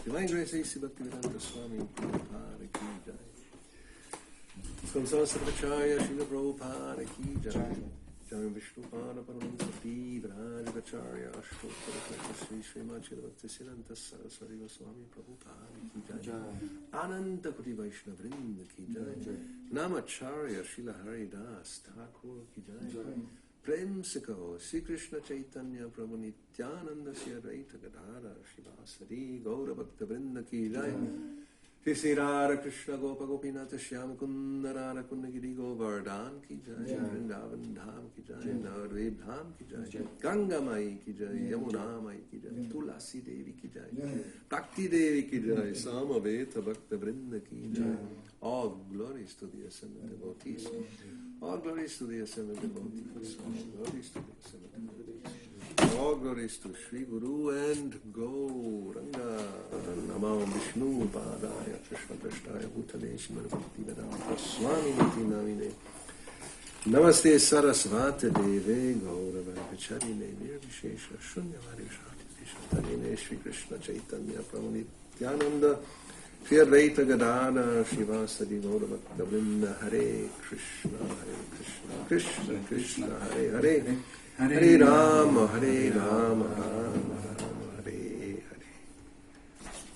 Divine Grace A.C. Bhakti-yoga Swami Prabhupada ki jai. Samsasracharya Srila Prabhupada ki jai. Jai Vishnu Pada Paramahansa Vrajacharya Ashtottara Sri Srimad Bhakti-siddhanta Saraswati Goswami Prabhupada ki jai. Ananta Kuti Vaishnava Vrinda ki jai. Namacharya Srila Haridas Thakur ki jai. Prem se kaho Sri Krishna Chaitanya Prabhu Nityananda Sri Advaita Gadadhara Shivasari Gaura Bhakta Vrinda ki jai. Shri Radha Krishna Gopa Gopinatha Shyam Kunda Radha Kunda Giri Govardhan ki jai. Vrindavan Dham ki jai. Navadvip Dham ki jai. Ganga Mai ki jai. Yamuna Mai ki jai. Tulasi Devi ki jai. Bhakti Devi ki jai. Samaveta Bhakta Vrinda ki jai. All glories to the ascendant devotees. All glories to the ascendant devotees. All glories to the ascendant devotees. All glories to Sri Guru and Gauranga. Namam Vishnu Padaya Krishna Krishnaya Bhutale Srimad Bhakti-vedanta Swami Niti Namine. Namaste Sarasvati Deve Gauravani Charine Nirvishesha Shunyavadi Shati Shantanine Shri Krishna Chaitanya Prabhu Nityananda Shri Advaita Gadadhara Shivasadi Gaura Bhakta Vrinda. Hare Krishna Krishna Krishna Hare Hare Hare Rama Rama Rama Hare Hare.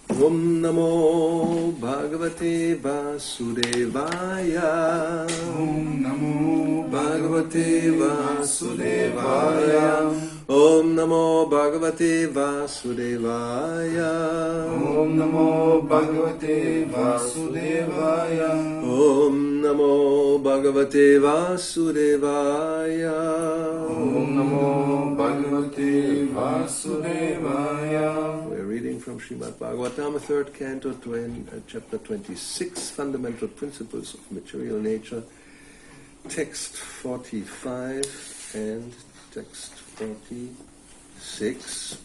Om Namo Bhagavate Vasudevaya. Om Namo Bhagavate Vasudevaya. Om Namo Bhagavate Vasudevaya. Om Namo Bhagavate Vasudevaya. Om Namo Bhagavate Vasudevaya. Om Namo Bhagavate Vasudevaya. We're reading from Srimad Bhagavatam, 3rd canto, chapter 26, Fundamental Principles of Material Nature, text 45 and text 46.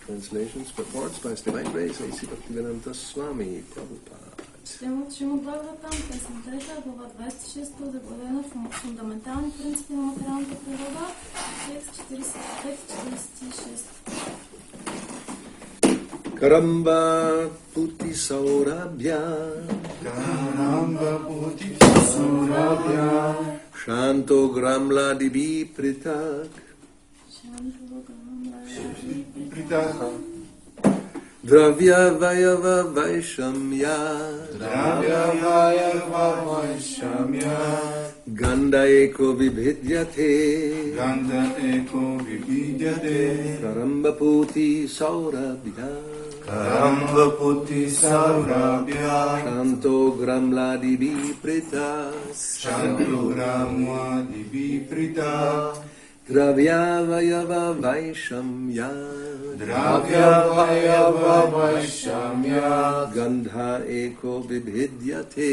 Translations, purports by His Divine Grace A.C. Bhakti-vedanta Swami Prabhupada. Шримад Бхагаватам, песен 3, глава 26, заглавена фундаментални принципи на материалната природа, текст 45-46. Karamba puti saurabhya. Karamba puti saurabhya. Shanto gramla dibi pritak. Dravya vayava vaishamya. Dravya vayava vaishamya. Ganda eko vibhidyate. Ganda eko vibhidyate. Karamba puti saurabhya. Karamba puti saurabhya. Shanto gramla dibi pritak. Shanto gramla dibi pritak. Dravya vayava vaishamya. Dravya vayava vaishamya. Gandha eko vibhidyate.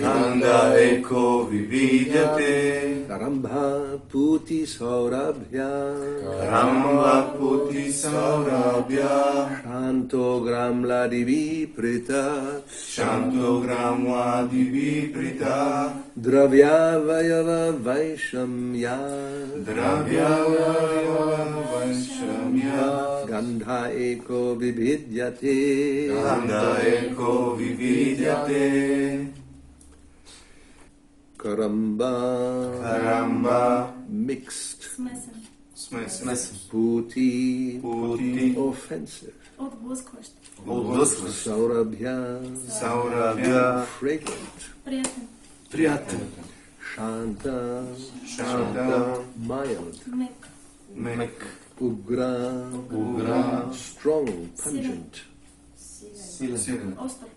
Ganda eko vibhidyate. Karambha puti saurabhya. Karamba puti saurabhya. Shanto gramla divi prita. Shanto gramla divi prita. Dravya vayava vaishamya. Dravya vayava vaishamya. Gandha eko vibhidyate. Ganda eko vibhidyate. Karamba mixed. Смесен. Puti Puti offensive. Отблъскващ. Отблъскващ. Saurabhya fragrant. Приятен. Приятен. Shanta mild. Мек. Ugra strong, pungent. Силен. Остър.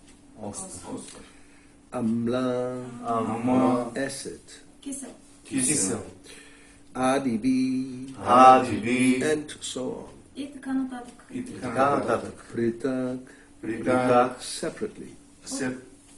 Остър. amla, Amla, acid, Кисел. кисел, ADB, ADB, and so on. И така нататък. и така нататък. Pritak, Притак, separately.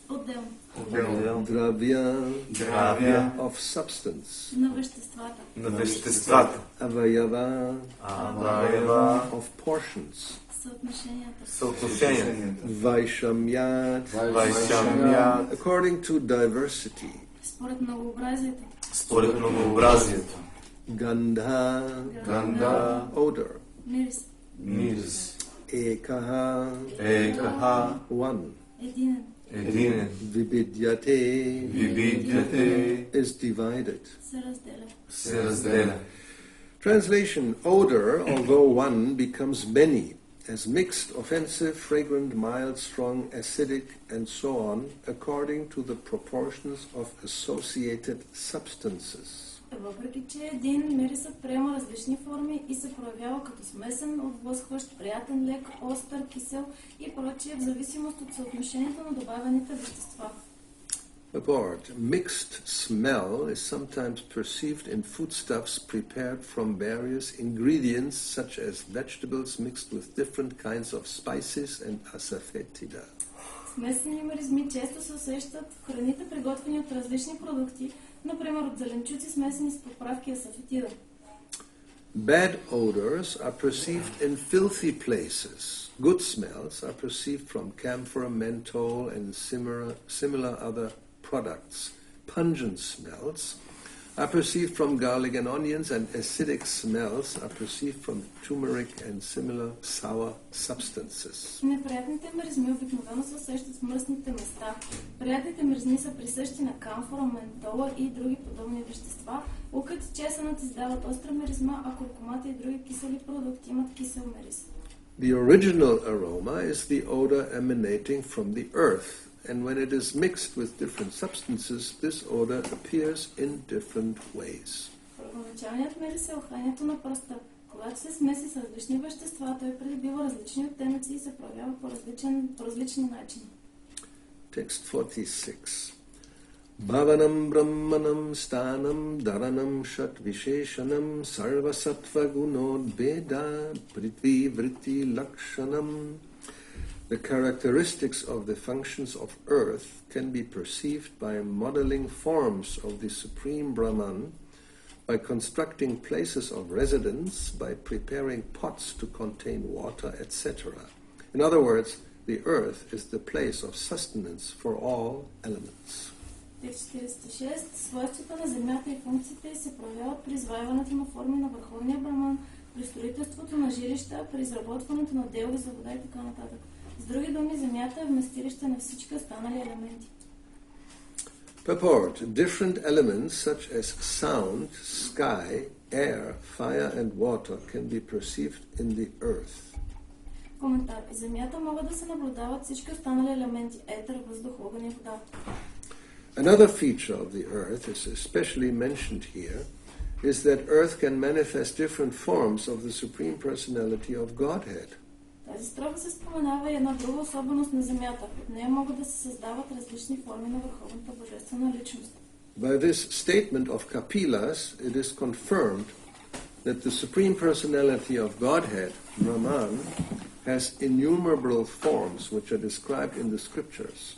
Отделно. отдел, Dravya, здравия of substance. На веществата. на веществата, Avayava, аваява, of portions. Съотношенията. съотношенията, Vaishamyat, вайшамят, according to diversity. Според многообразието. според многообразието, Gandha, ганда, odor. Мирис. мирис, Ekaha, екаха, one. Единен. единен, Vibidyate вибидяте, is divided. Се разделя. се разделя. Translation: odor, although one, becomes many, as mixed, offensive, fragrant, mild, strong, acidic, and so on, according to the proportions of associated substances. Въпреки че един мирисът приема различни форми и се проявява като смесен, отблъскващ, приятен, лек, остър, кисел и прочие в зависимост от съотношението на добавените вещества. Abort. Mixed smell is sometimes perceived in foodstuffs prepared from various ingredients such as vegetables mixed with different kinds of spices and asafoetida. Смесени миризми често се усещат в храните, приготвени от различни продукти, например от зеленчуци, смесени с подправки асафетида. Bad odors are perceived in filthy places. Good smells are perceived from camphor, menthol, and similar other products. Pungent smells are perceived from garlic and onions, and acidic smells are perceived from turmeric and similar sour substances. Неприятните миризми обикновено се усещат в мръсните места. Приятните миризми са присъщи на камфора, ментола и други подобни вещества. Лукът и чесънът издават остра миризма, а куркумата и други кисели продукти имат кисел мириз. The original aroma is the odor emanating from the earth, and when it is mixed with different substances, this odor appears in different ways. Първоначалният мирис е уханието на пръста. Когато се смеси с различни вещества, той придобива различни оттенъци и се проявява по различни начини. Text 46. Bhavanam brahmanam stanam dharanam shat visheshanam sarva sattva gunodveda prithvi vritti lakshanam. The characteristics of the functions of earth can be perceived by modeling forms of the Supreme Brahman, by constructing places of residence, by preparing pots to contain water, etc. In other words, the earth is the place of sustenance for all elements. Текст 46. Свойствата на земята и функциите се проявяват при извайването на форми на върховния браман, при строителството на жилища, при изработването на делги за вода и така нататък. С други думи, земята е вместилище на всички останали елементи. Purport. Different elements such as sound, sky, air, fire and water can be perceived in the earth. Коментар. В земята могат да се наблюдават всички останали елементи – етер, въздух, огън и вода. Another feature of the earth is especially mentioned here is that earth can manifest different forms of the Supreme Personality of Godhead. Тази строка се споменава и една друга особеност на земята. От нея могат да се създават различни форми на върховната божествена личност. By this statement of Kapilas, it is confirmed that the Supreme Personality of Godhead, Brahman, has innumerable forms which are described in the scriptures.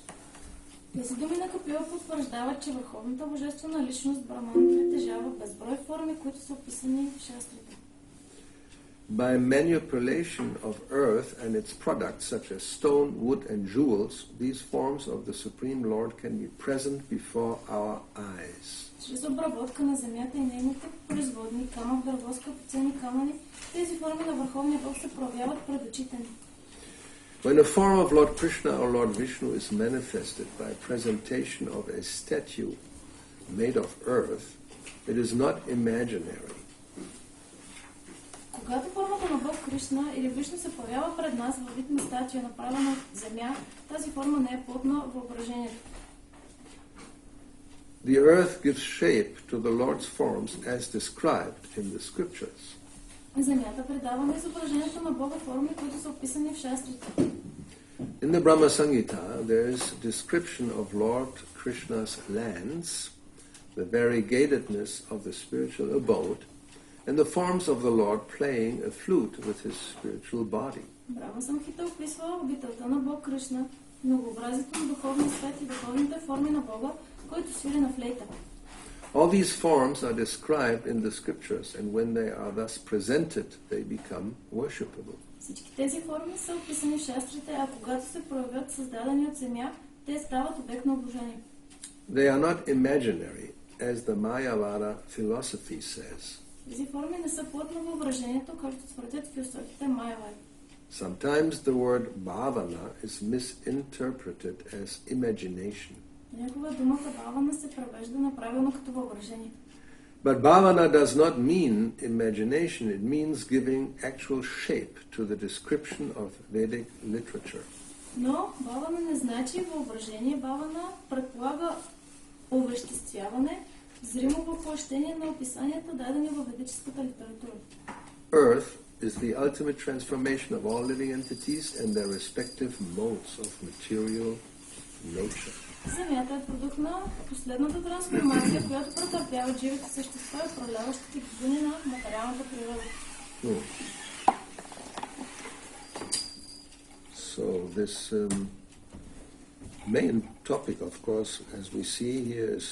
Тези думи на Капила потвърждават, че върховната божествена личност Браман притежава безброй форми, които са описани в шастрите. By manipulation of earth and its products such as stone, wood and jewels, these forms of the Supreme Lord can be present before our eyes. Чрез обработка на земята и нейните производни, камък, дърво, скъпоценни камъни, тези форми на Върховния Бог се проявяват пред очите ни. When a form of Lord Krishna or Lord Vishnu is manifested by presentation of a statue made of earth, it is not imaginary. Когато формата на Бог Кришна или Вишну се появява пред нас във вид на статуя, направена от земя, тази форма не е плод на въображението. The earth gives shape to the Lord's forms as described in the scriptures. Земята предава на изображението на Бога форми, които са описани в шастрите. In the Brahma Samhita, there is a description of Lord Krishna's lands, the variegatedness of the spiritual abode, and the forms of the Lord playing a flute with his spiritual body. Брахма Самхита описва обителта на Бог Кришна, многообразието на духовния свет и духовните форми на Бога, който свири на флейта. All these forms are described in the scriptures, and when they are thus presented, they become worshipable. Всички тези форми са описани в шастрите, а когато се проявят създадени от земя, те стават обект на обожание. They are not imaginary, as the Mayavada philosophy says. Тези форми не са плод на въображението, както твърдят философите Майавади. Sometimes the word bhavana is misinterpreted as imagination. Някога думата бhavana се превежда неправилно като въображение. But bhavana does not mean imagination, it means giving actual shape to the description of Vedic literature. Но бhavана не значи въображение, бhavana предполага овеществяване, зримо въплъщение на описанията, дадени във ведическата литература. Earth is the ultimate transformation of all living entities and their respective modes of material nature. Земята е продукт на последната трансформация, която претърпяват живите същества и управляващите гигини на материалната природа. So this main topic, of course, as we see here, is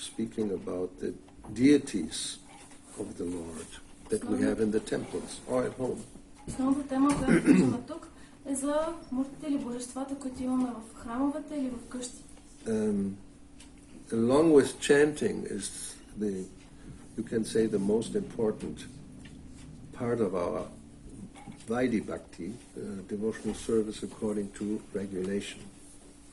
speaking about the deities of the Lord that we have in the temples or at home. Основната тема, която виждаме тук, е за мъртвите или божествата, които имаме в храмовете или в къщи. Along with chanting is you can say, the most important part of our Vaidhi Bhakti, devotional service according to regulation.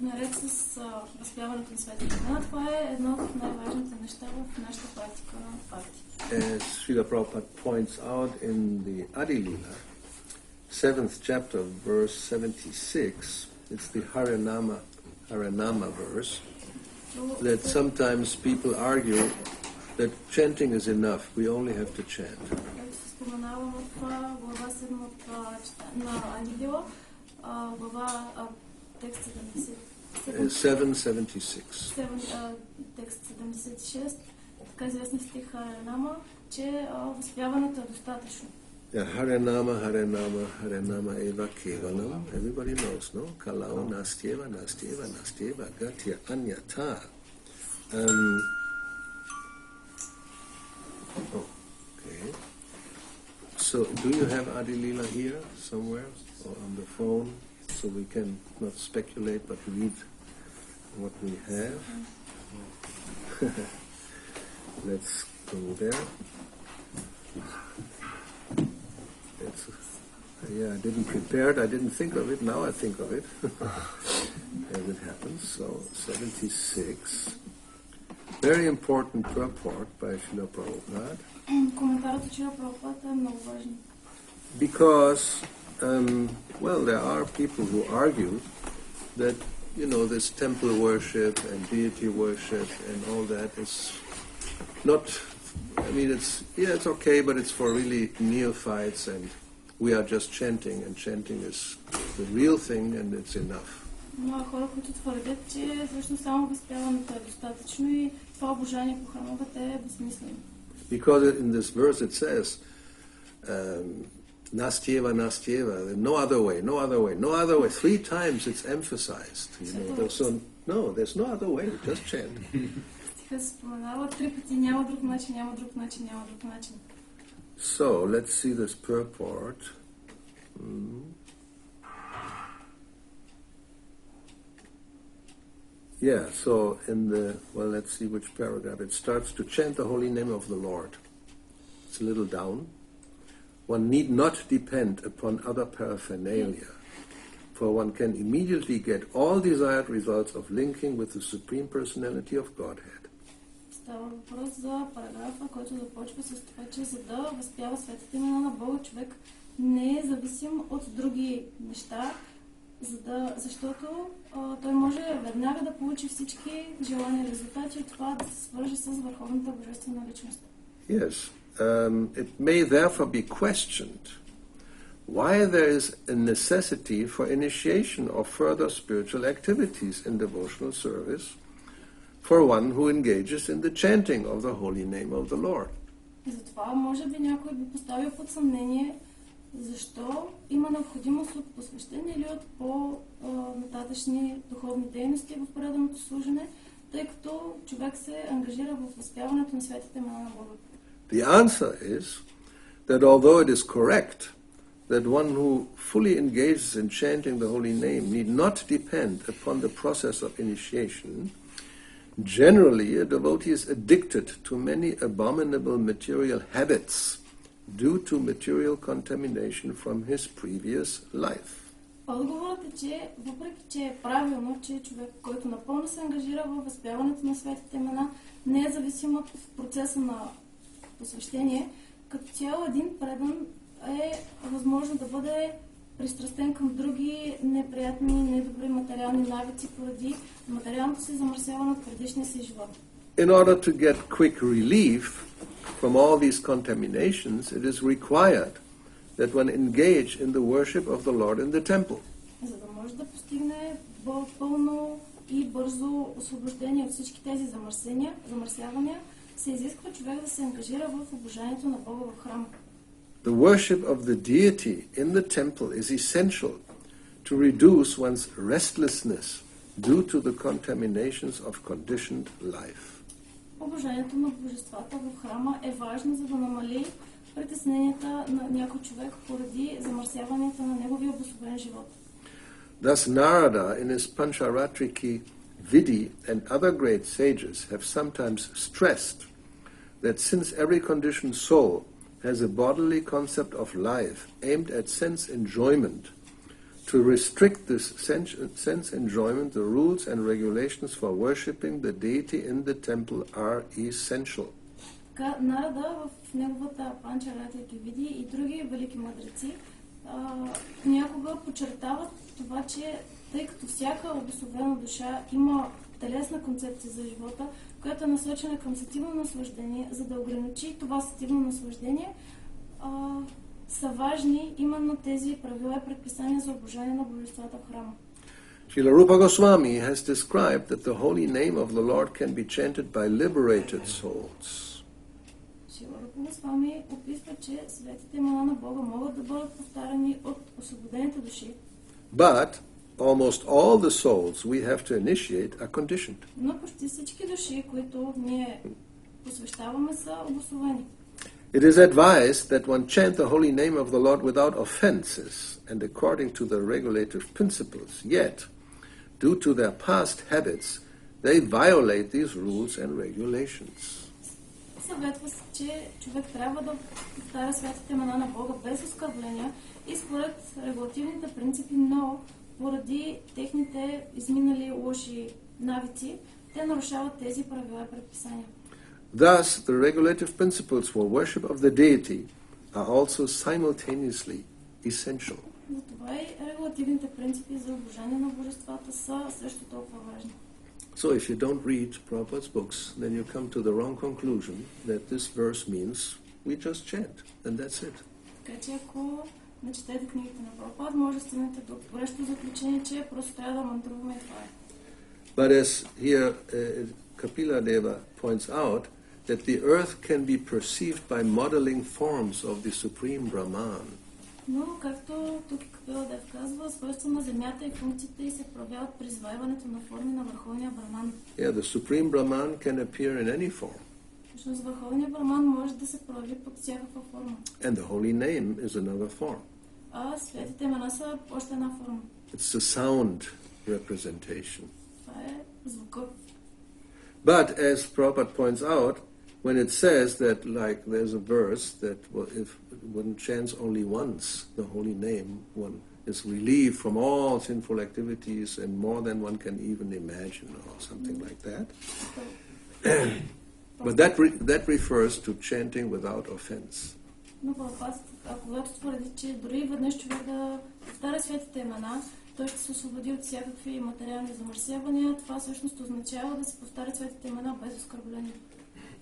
Наред с възпяването на светите имена, това е едно от най-важните неща в нашата практика на Бхакти. As Srila Prabhupada points out in the Adi Lila, 7th chapter, verse 76, it's the Haranama verse, that sometimes people argue that chanting is enough, we only have to chant. Споменавам в глава 7 на Ангела, глава текст 776. Текст 76, така известен стих Харанама, че възпяването е достатъчно. Haranama, Haranama, Haranama eva kevalam. Everybody knows, no? Kalao nastyeva, nastyeva, nastyeva, gatya anyata. Okay. So, do you have Adi Lila here somewhere or on the phone, so we can not speculate but read what we have? Let's go there. I didn't prepare it, I didn't think of it, now I think of it. As it happens. So, 76. Very important purport by Srila Prabhupada. Коментарът от Шрила Прабхупада е много важен. Because, there are people who argue that, this temple worship and deity worship and all that is not, it's okay, but it's for really neophytes, and we are just chanting, and chanting is the real thing, and it's enough. Има хора, които твърдят, че всъщност само възпяването е достатъчно и това обожание по храмовете е безсмислено. Because in this verse it says, nastyeva, nastyeva, no other way, no other way, no other way. 3 times it's emphasized. So there's no other way, just chant. Стиха се споменава 3 пъти, няма друг начин, няма друг начин, няма друг начин. So, let's see this purport. So let's see which paragraph. It starts to chant the holy name of the Lord. It's a little down. One need not depend upon other paraphernalia, for one can immediately get all desired results of linking with the Supreme Personality of Godhead. Става въпрос за параграфа, който започва с това, че за да възпява светите имена на Бога, човек не е зависим от други неща, защото той може веднага да получи всички желани резултати от това да се свържи с върховната божествена личност. Yes. It may therefore be questioned why there is a necessity for initiation of further spiritual activities in devotional service for one who engages in the chanting of the holy name of the Lord. И затова може би някой би поставил под съмнение защо има необходимост от посвещение или от по-нататъчни духовни дейности в преданото служене, тъй като човек се ангажира в възпяването на светите имена на Бога. The answer is that although it is correct that one who fully engages in chanting the holy name need not depend upon the process of initiation, generally a devotee is addicted to many abominable material habits due to material contamination from his previous life. Отговорът е, че въпреки че е правилно, че човек, който напълно се ангажира във възпяването на светите имена, не е зависим от процеса на посвещение, като цяло един предан е възможно да бъде пристрастен към други неприятни, недобри материални навици поради материалното си замърсяване от предишния си живот. In order to get quick relief from all these contaminations, it is required that one engage in the worship of the Lord in the temple. За да може да постигне пълно и бързо освобождение от всички тези замърсявания, се изисква човек да се ангажира в обожанието на Бога в храма. The worship of the deity in the temple is essential to reduce one's restlessness due to the contaminations of conditioned life. Обожанието на божествата в храма е важно, за да намали притесненията на някой човек поради замърсяванията на неговия обособен живот. Thus Narada in his Pancharatriki Vidhi and other great sages have sometimes stressed that since every conditioned soul has a bodily concept of life aimed at sense enjoyment, to restrict this sense enjoyment, the rules and regulations for worshipping the deity in the temple are essential. Нарада в неговата Панчаратрики Види и други велики мъдреци някога подчертават това, че тъй като всяка обособена душа има телесна концепция за живота, която е насочена към сетивно наслаждение, за да ограничи това сетивно наслаждение, са важни именно тези правила и предписания за обожание на божествата в храма. Srila Rupa Goswami has described that the holy name of the Lord can be chanted by liberated souls. Шрила Рупа Госвами описва, че светите имена на Бога могат да бъдат повтаряни от освободените души. But almost all the souls we have to initiate are conditioned. Но почти всички души, които ние посвещаваме, са обусловени. It is advised that one chant the holy name of the Lord without offenses and according to the regulative principles. Yet, due to their past habits, they violate these rules and regulations. Съветва се, че човек трябва да повтаря светите имена на Бога без оскърбления и според регулативните принципи, но поради техните изминали лоши навици, те нарушават тези правила и предписания. Thus, the regulative principles for worship of the deity are also simultaneously essential. Затова и регулативните принципи за обожание на божествата са също толкова важни. So if you don't read Prabhupada's books, then you come to the wrong conclusion that this verse means we just chant, and that's it. Така че ако не четете книгите на Прабхупада, може да стигнете до горещо заключение, че просто трябва да мантруваме това. But as here Kapila Deva points out, that the earth can be perceived by modeling forms of the Supreme Brahman. Но, както тук Капила Дев казва, свойства на земята и функциите й се проявяват при изваиването на форми на Върховния Браман. Yeah, the Supreme Brahman can appear in any form. Всъщност Върховния Браман може да се прояви под всякаква форма. And the holy name is another form. А светите имена са още една форма. It's a sound representation. Това е звукът. But as Prabhupada points out, when it says that, like, there's a verse that if one chants only once the holy name, one is relieved from all sinful activities and more than one can even imagine, or something like that. But that refers to chanting without offense. Но когато твърди, че дори веднъж човек да повтаря светите имена, той ще се освободи от всякакви материални замърсявания, това всъщност означава да се повтарят светите имена без оскърбление.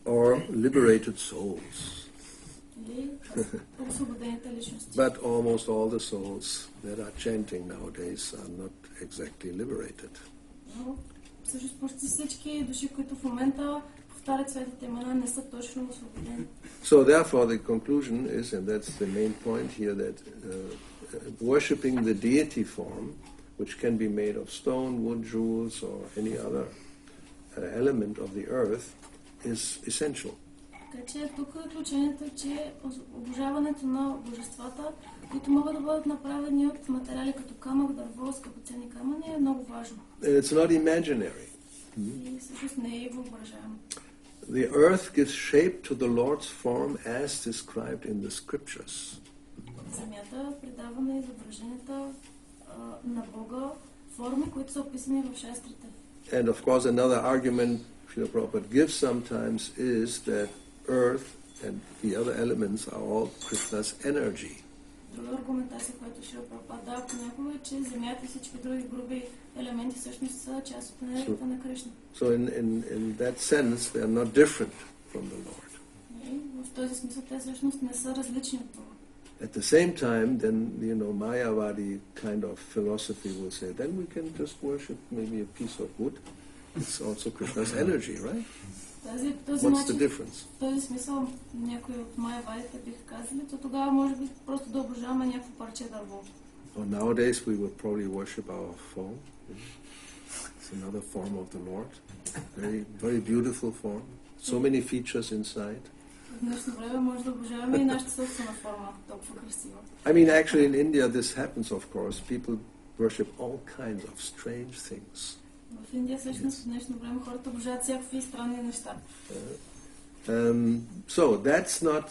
Or liberated souls. Освободените личности. But almost all the souls that are chanting nowadays are not exactly liberated. Но всъщност почти всички души, които в момента повтарят светите имена, не са точно освободени. So therefore the conclusion is, and that's the main point here, that worshipping the deity form, which can be made of stone, wood, jewels, or any other element of the earth, is essential. Така че тук е заключението, че обожаването на божествата, които могат да бъдат направени от материали като камък, дърво, скъпоценни камъни, е много важно. And it's not imaginary. И всъщност не е въображаемо. The earth gives shape to the Lord's form as described in the scriptures. Земята предава на изображенията на Бога форми, които са описани в шастрите. And of course another argument Srila Prabhupada gives sometimes is that earth and the other elements are all Krishna's energy. Друга аргументация, която Шрила Прабхупада дава понякога, е, че земята и всички други груби елементи всъщност са част от енергията на Кришна. So in that sense they are not different from the Lord. И в този смисъл те всъщност не са различни от Бога. At the same time, then, Mayavadi kind of philosophy will say, then we can just worship maybe a piece of wood. It's also Krishna's energy, right? What's the difference? В този смисъл някои от Майявадите биха казали, то тогава може би просто да обожаваме някакво парче дърво. Or nowadays we would probably worship our phone. It's another form of the Lord. Very, very beautiful form. So many features inside. В днешно време може да обожаваме и нашата собствена форма, толкова красива. I mean, actually in India this happens, of course. People worship all kinds of strange things. В Индия всъщност в днешно време хората обожават всякакви странни неща. So that's not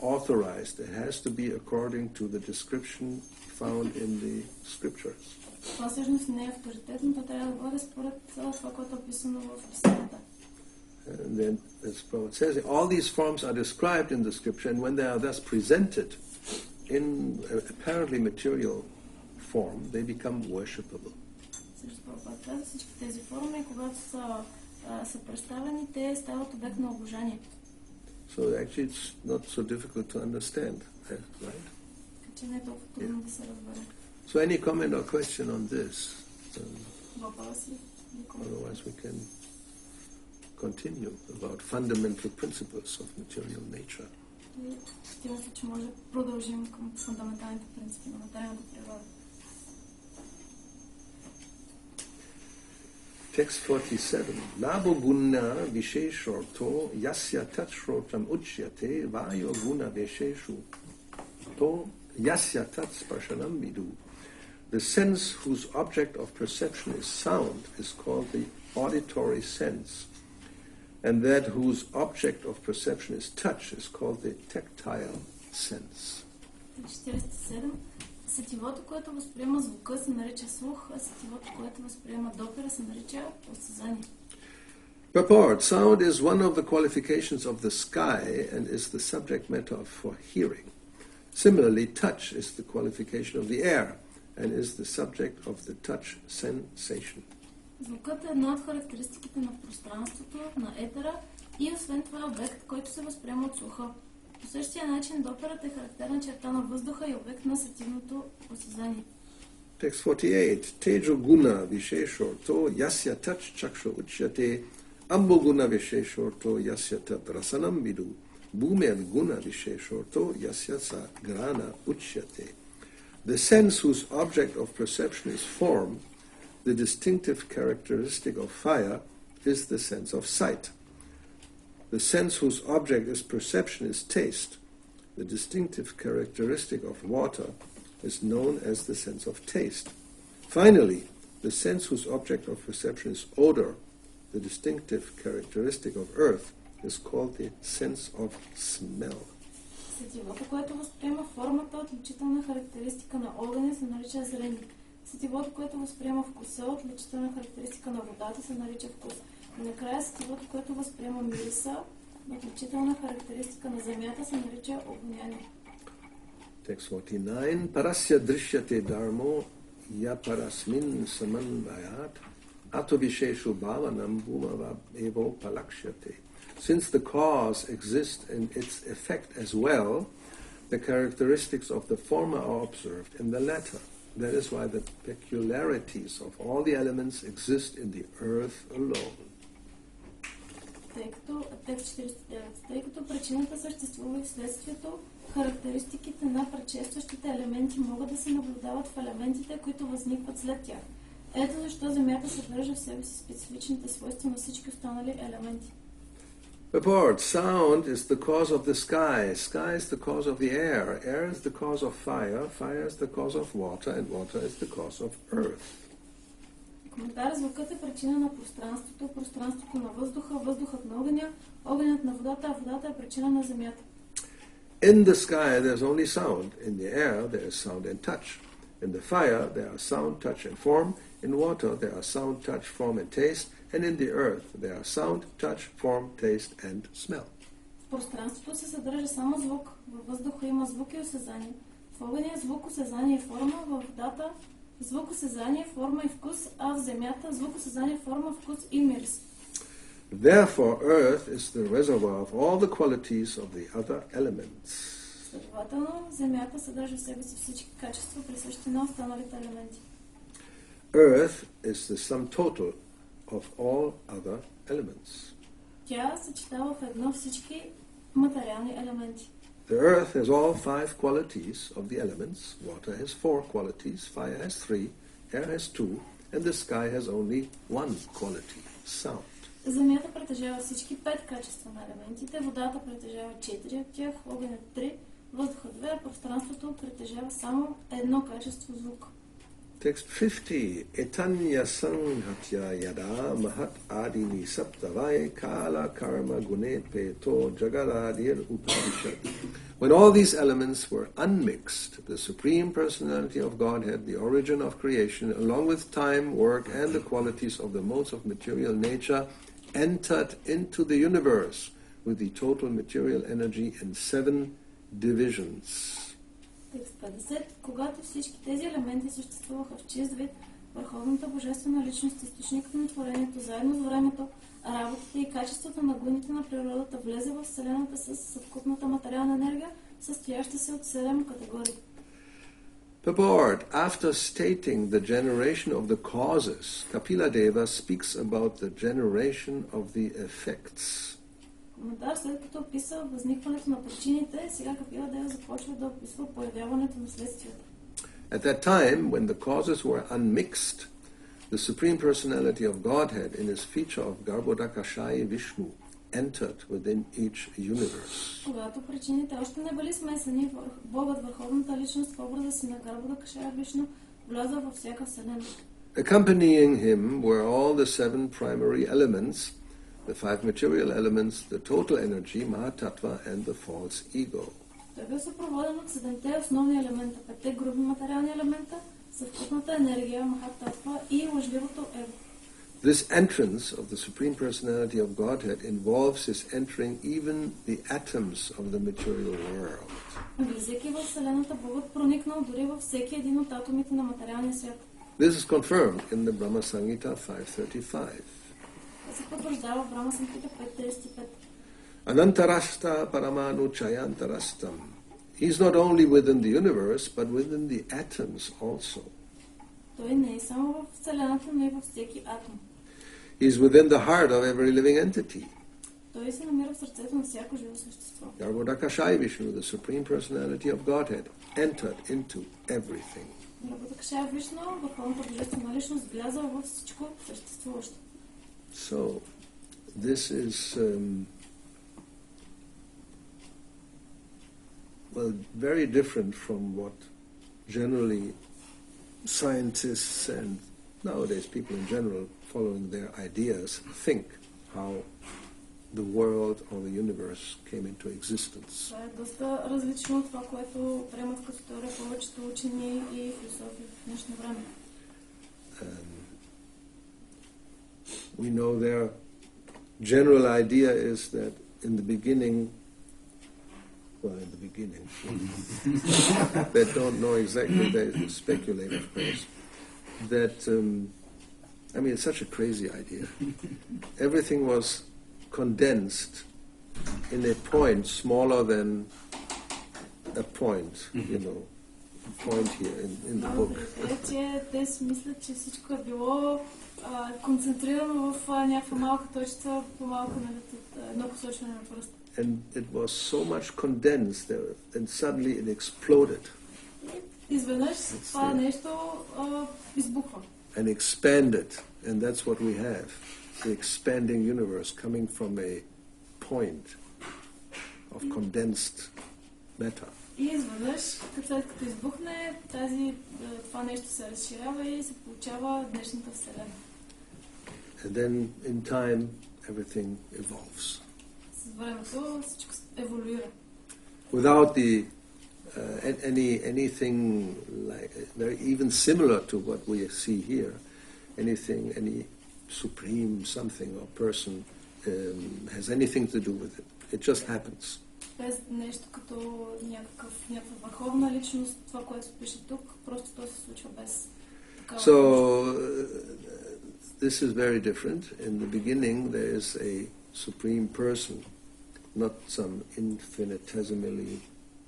authorized. It has to be according to the description found in the scriptures. Това всъщност не е авторитетно, то трябва да бъде според това, което е описано в Писанията. And then, as Prabhupada says, all these forms are described in the scripture, and when they are thus presented in apparently material form, they become worshipable. Всички тези форми, когато са представени, те стават обект на обожание. So actually it's not so difficult to understand, right? Че не е толкова трудно да се разбере. So any comment or question on this? Въпроси? Otherwise we can continue about fundamental principles of material nature. Ще мисля, че може да продължим към фундаменталните принципи на материалната природа. Text 47. Nabo guna visheshorto yasya tatshrotam uchyate vayo guna visheshu to yasya tat sparshanam vidu. The sense whose object of perception is sound is called the auditory sense, and that whose object of perception is touch is called the tactile sense. 47. Сетивото, което възприема звука, се нарича слух, а сетивото, което възприема допира, се нарича осезание. Purport. Sound is one of the qualifications of the sky and is the subject matter for hearing. Similarly, touch is the qualification of the air and is the subject of the touch sensation. Звукът е една от характеристиките на пространството, на етера и освен това е обект, който се възприема от слуха. По същия начин доперът е характерна черта на въздуха и обект на сетивното осезание. Text 48. Tejo guna visheshorto yasya tach chaksha uchyate ambo guna visheshorto yasya tat rasanam vidu bhumen guna visheshorto yasya sa grana uchyate. The sense whose object of perception is form, the distinctive characteristic of fire, is the sense of sight. The sense whose object is perception is taste. The distinctive characteristic of water is known as the sense of taste. Finally, the sense whose object of perception is odor. The distinctive characteristic of earth is called the sense of smell. Сетивото, което възприема формата, отличителна характеристика на огъня, се нарича зрение. Сетивото, което възприема вкуса, отличителна характеристика на водата, се нарича вкус. И накрая сетивото, което възприема мириса, отличителна характеристика на земята, се нарича обоняние. Text 49. Parasya drishyate dharmo ya parasmin samanvayat ato visheshu bhavanam bhumava evo palakshyate. Since the cause exists in its effect as well, the characteristics of the former are observed in the latter. That is why the peculiarities of all the elements exist in the earth alone. Текст 49. Тъй като причината съществува и вследствието, характеристиките на предшестващите елементи могат да се наблюдават в елементите, които възникват след тях. Ето защо Земята съдържа в себе си специфичните свойства на всички останали елементи. Report, sound is the cause of the sky, sky is the cause of the air, air is the cause of fire, fire is the cause of water, and water is the cause of earth. Коментар: звукът е причина на пространството, пространството на въздуха, въздухът на огъня, огънят на водата, а водата е причина на земята. In the sky there's only sound, in the air there is sound and touch. In the fire there are sound, touch and form, in water there are sound, touch, form and taste, and in the earth there are sound, touch, form, taste and smell. В пространството се съдържа само звук, във въздуха има звук и осезание, в огъня звук, осезание и форма, във водата звук, осезание, форма и вкус, а в земята звук, осезание, форма, вкус и мирис. Therefore, earth is the reservoir of all the qualities of the other elements. Следователно, земята съдържа в себе си всички качества, присъщи на останалите елементи. Earth is the sum total of all other elements. Тя съчетава в едно всички материални елементи. The earth has all 5 qualities of the elements. Water has 4 qualities, fire has 3, air has 2, and the sky has only 1 quality, sound. Земята притежава всички 5 качества на елементите, водата притежава 4 от тях, огънят 3, въздухът 2, а пространството притежава само едно качество звук. Text 50. Etanya sanghatya yada mahat adini saptavai kala karma gune peto jagadadir upadishat. When all these elements were unmixed, the Supreme Personality of Godhead, the origin of creation, along with time, work, and the qualities of the modes of material nature, entered into the universe with the total material energy in 7 divisions. Текст 50. Когато всички тези елементи съществуваха в чист вид, Върховната Божествена Личност, източникът на творението, заедно с времето, работата и качеството на гуните на природата влезе в Вселената с съвкупната материална енергия, състояща се от 7 категории. Purport. After stating the generation of the causes, Kapila Deva speaks about the generation of the effects. Коментар: след като описа възникването на причините, сега Капила Дева започва да описва появяването на следствията. At that time, when the causes were unmixed, the Supreme Personality of Godhead, in his feature of Garbhodakashai Vishnu, entered within each universe. Когато причините още не били смесени, Богът, Върховната Личност, в образа си на Гарбhodakashaya Вишну, вляза във всяка вселена. Accompanying him were all the 7 primary elements, the 5 material elements, the total energy, Mahatattva, and the false ego. Той бил съпроводен от 7 основни елемента, 5 груби материални елемента, съвкупната енергия, Махататва и лъжливото его. This entrance of the Supreme Personality of Godhead involves his entering even the atoms of the material world. Влизайки в Вселената, Богът проникнал дори във всеки един от атомите на материалния свят. This is confirmed in the Brahma Samhita 535. се потвърждава в Брама Самхита 5.35. Anantarashta paramanu chayantarastam. He's not only within the universe, but within the atoms also. Той не е само в Вселената, но и във всеки атом. He's within the heart of every living entity. Той се намира в сърцето на всяко живо същество. Garbhodakashai Vishnu, the Supreme Personality of Godhead, entered into everything. Garbhodakashaya Vishnu, Върховната Божествена Личност, вляза във всичко съществуващо. So, this is very different from what generally scientists and nowadays people in general following their ideas think how the world or the universe came into existence. Това е доста различно от това, което приемат като теория повечето учени и философи в днешно време. We know their general idea is that in the beginning, they don't know exactly, they speculate, of course, that, it's such a crazy idea. Everything was condensed in a point smaller than a point, you know, point here in the book. Че те си мислят, че всичко е било концентрирано в някаква малка точка, по-малко от едно посочване на пръст. And it was so much condensed and suddenly it exploded. Изведнъж това нещо избухва. And expanded, and that's what we have, the expanding universe coming from a point of condensed matter. И изведнъж, след като избухне, това нещо се разширява и се получава днешната Вселена. And then in time everything evolves. С времето всичко еволюира. Without the anything like very even similar to what we see here, any supreme something or person has anything to do with it. It just happens. Без нещо като някаква върховна личност, това, което пише тук, просто то се случва без такава. So this is very different. In the beginning there is a supreme person, not some infinitesimally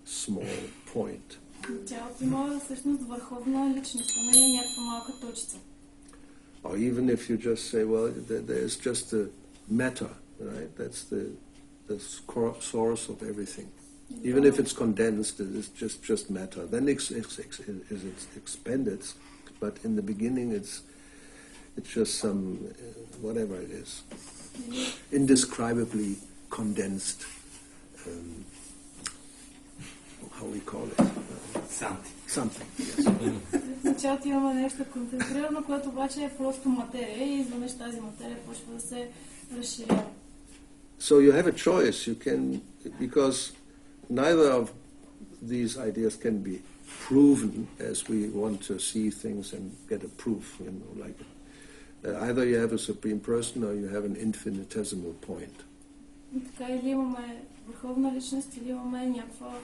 small point. Тялото има всъщност върховна личност, а не някаква малка точица. Or even if you just say, well, there's just the matter, right? That's the source of everything. Even if it's condensed, it is just matter. Then it's expanded, but in the beginning it's just some whatever it is, indescribably condensed. How we call it? Something. Yes. В началото имаме нещо концентрирано, което обаче е просто материя и изведнъж тази материя почва да се разширява. So you have a choice. You can, because neither of these ideas can be proven as we want to see things and get a proof. You know, like either you have a supreme person or you have an infinitesimal point. Така или имаме върховна личност, или имаме някаква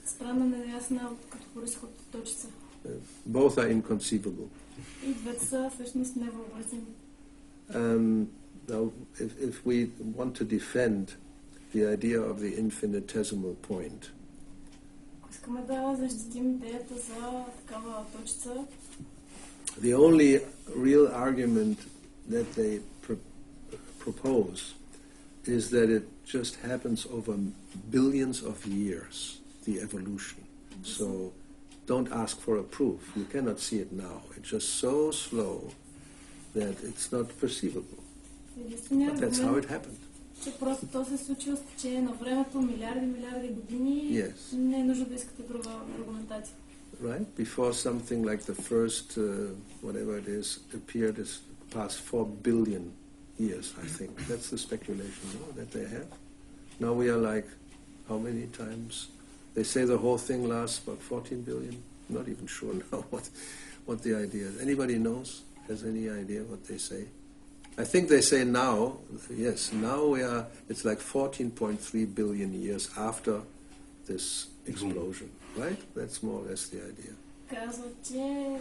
странна, неясна като произход точица. Both are inconceivable. И двете са всъщност невъобразими. Now, if we want to defend the idea of the infinitesimal point, искаме да защитим идеята за такава точица, the only real argument that they propose is that it just happens over billions of years, the evolution. So don't ask for a proof. You cannot see it now. It's just so slow that it's not perceivable. But that's how it happened. Че просто то се случва с течение на времето, милиарди години. Yes. Не е нужно да искате друга аргументация. Right? Before something like the first, whatever it is, appeared as past 4 billion years, I think. That's the speculation that they have. Now we are like, how many times? They say the whole thing lasts about 14 billion. I'm not even sure now what the idea is. Anybody knows? Has any idea what they say? I think they say now, yes, now it's like 14.3 billion years after this explosion, right? That's more or less the idea. Казва, че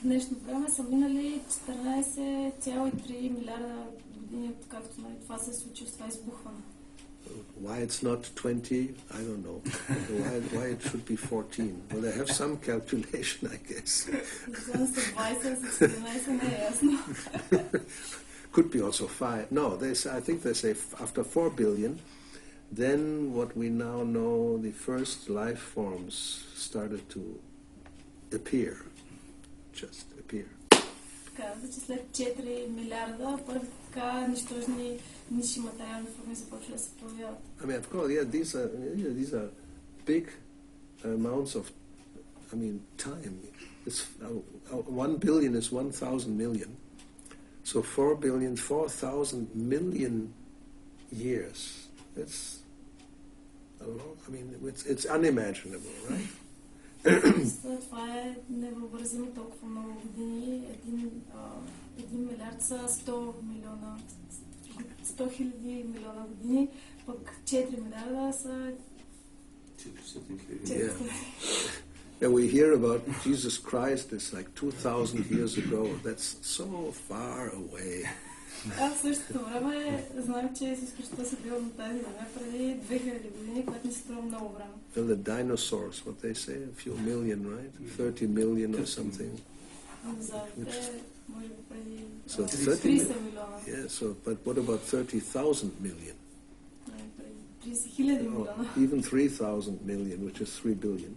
днешно време са минали 14,3 милиарда години, откакто това се случи с това избухване. Why it's not 20, I don't know. Why it should be 14? Well, they have some calculation, I guess. Could be also 5. No, I think they say after 4 billion, then what we now know, the first life forms started to appear. Just appear. Казва, че след 4 милиарда първи така нищожни ниши материални форми започва да се появяват. I mean, of course, these are big amounts of, time. 1 billion is 1,000 million. So 4 billion, 4,000 million years. That's a lot. It's unimaginable, right? Това е невъобразимо толкова много години. 1 милиард са 100 милиона, 100 хиляди милиона години, пък 4 милиарда са 400 хиляди. And we hear about Jesus Christ, it's like 2,000 years ago. That's so far away. Аз в същото време знам, че Исус Христос е бил на тази земя преди 2000 години, което ми се струва много време. Well, the dinosaurs, what they say, a few million, right? 30 million or something. Динозаврите, може би преди So 30 милиона. Yeah, so, but what about 30,000 million? Преди 30 хиляди милиона. Even 3,000 million, which is 3 billion.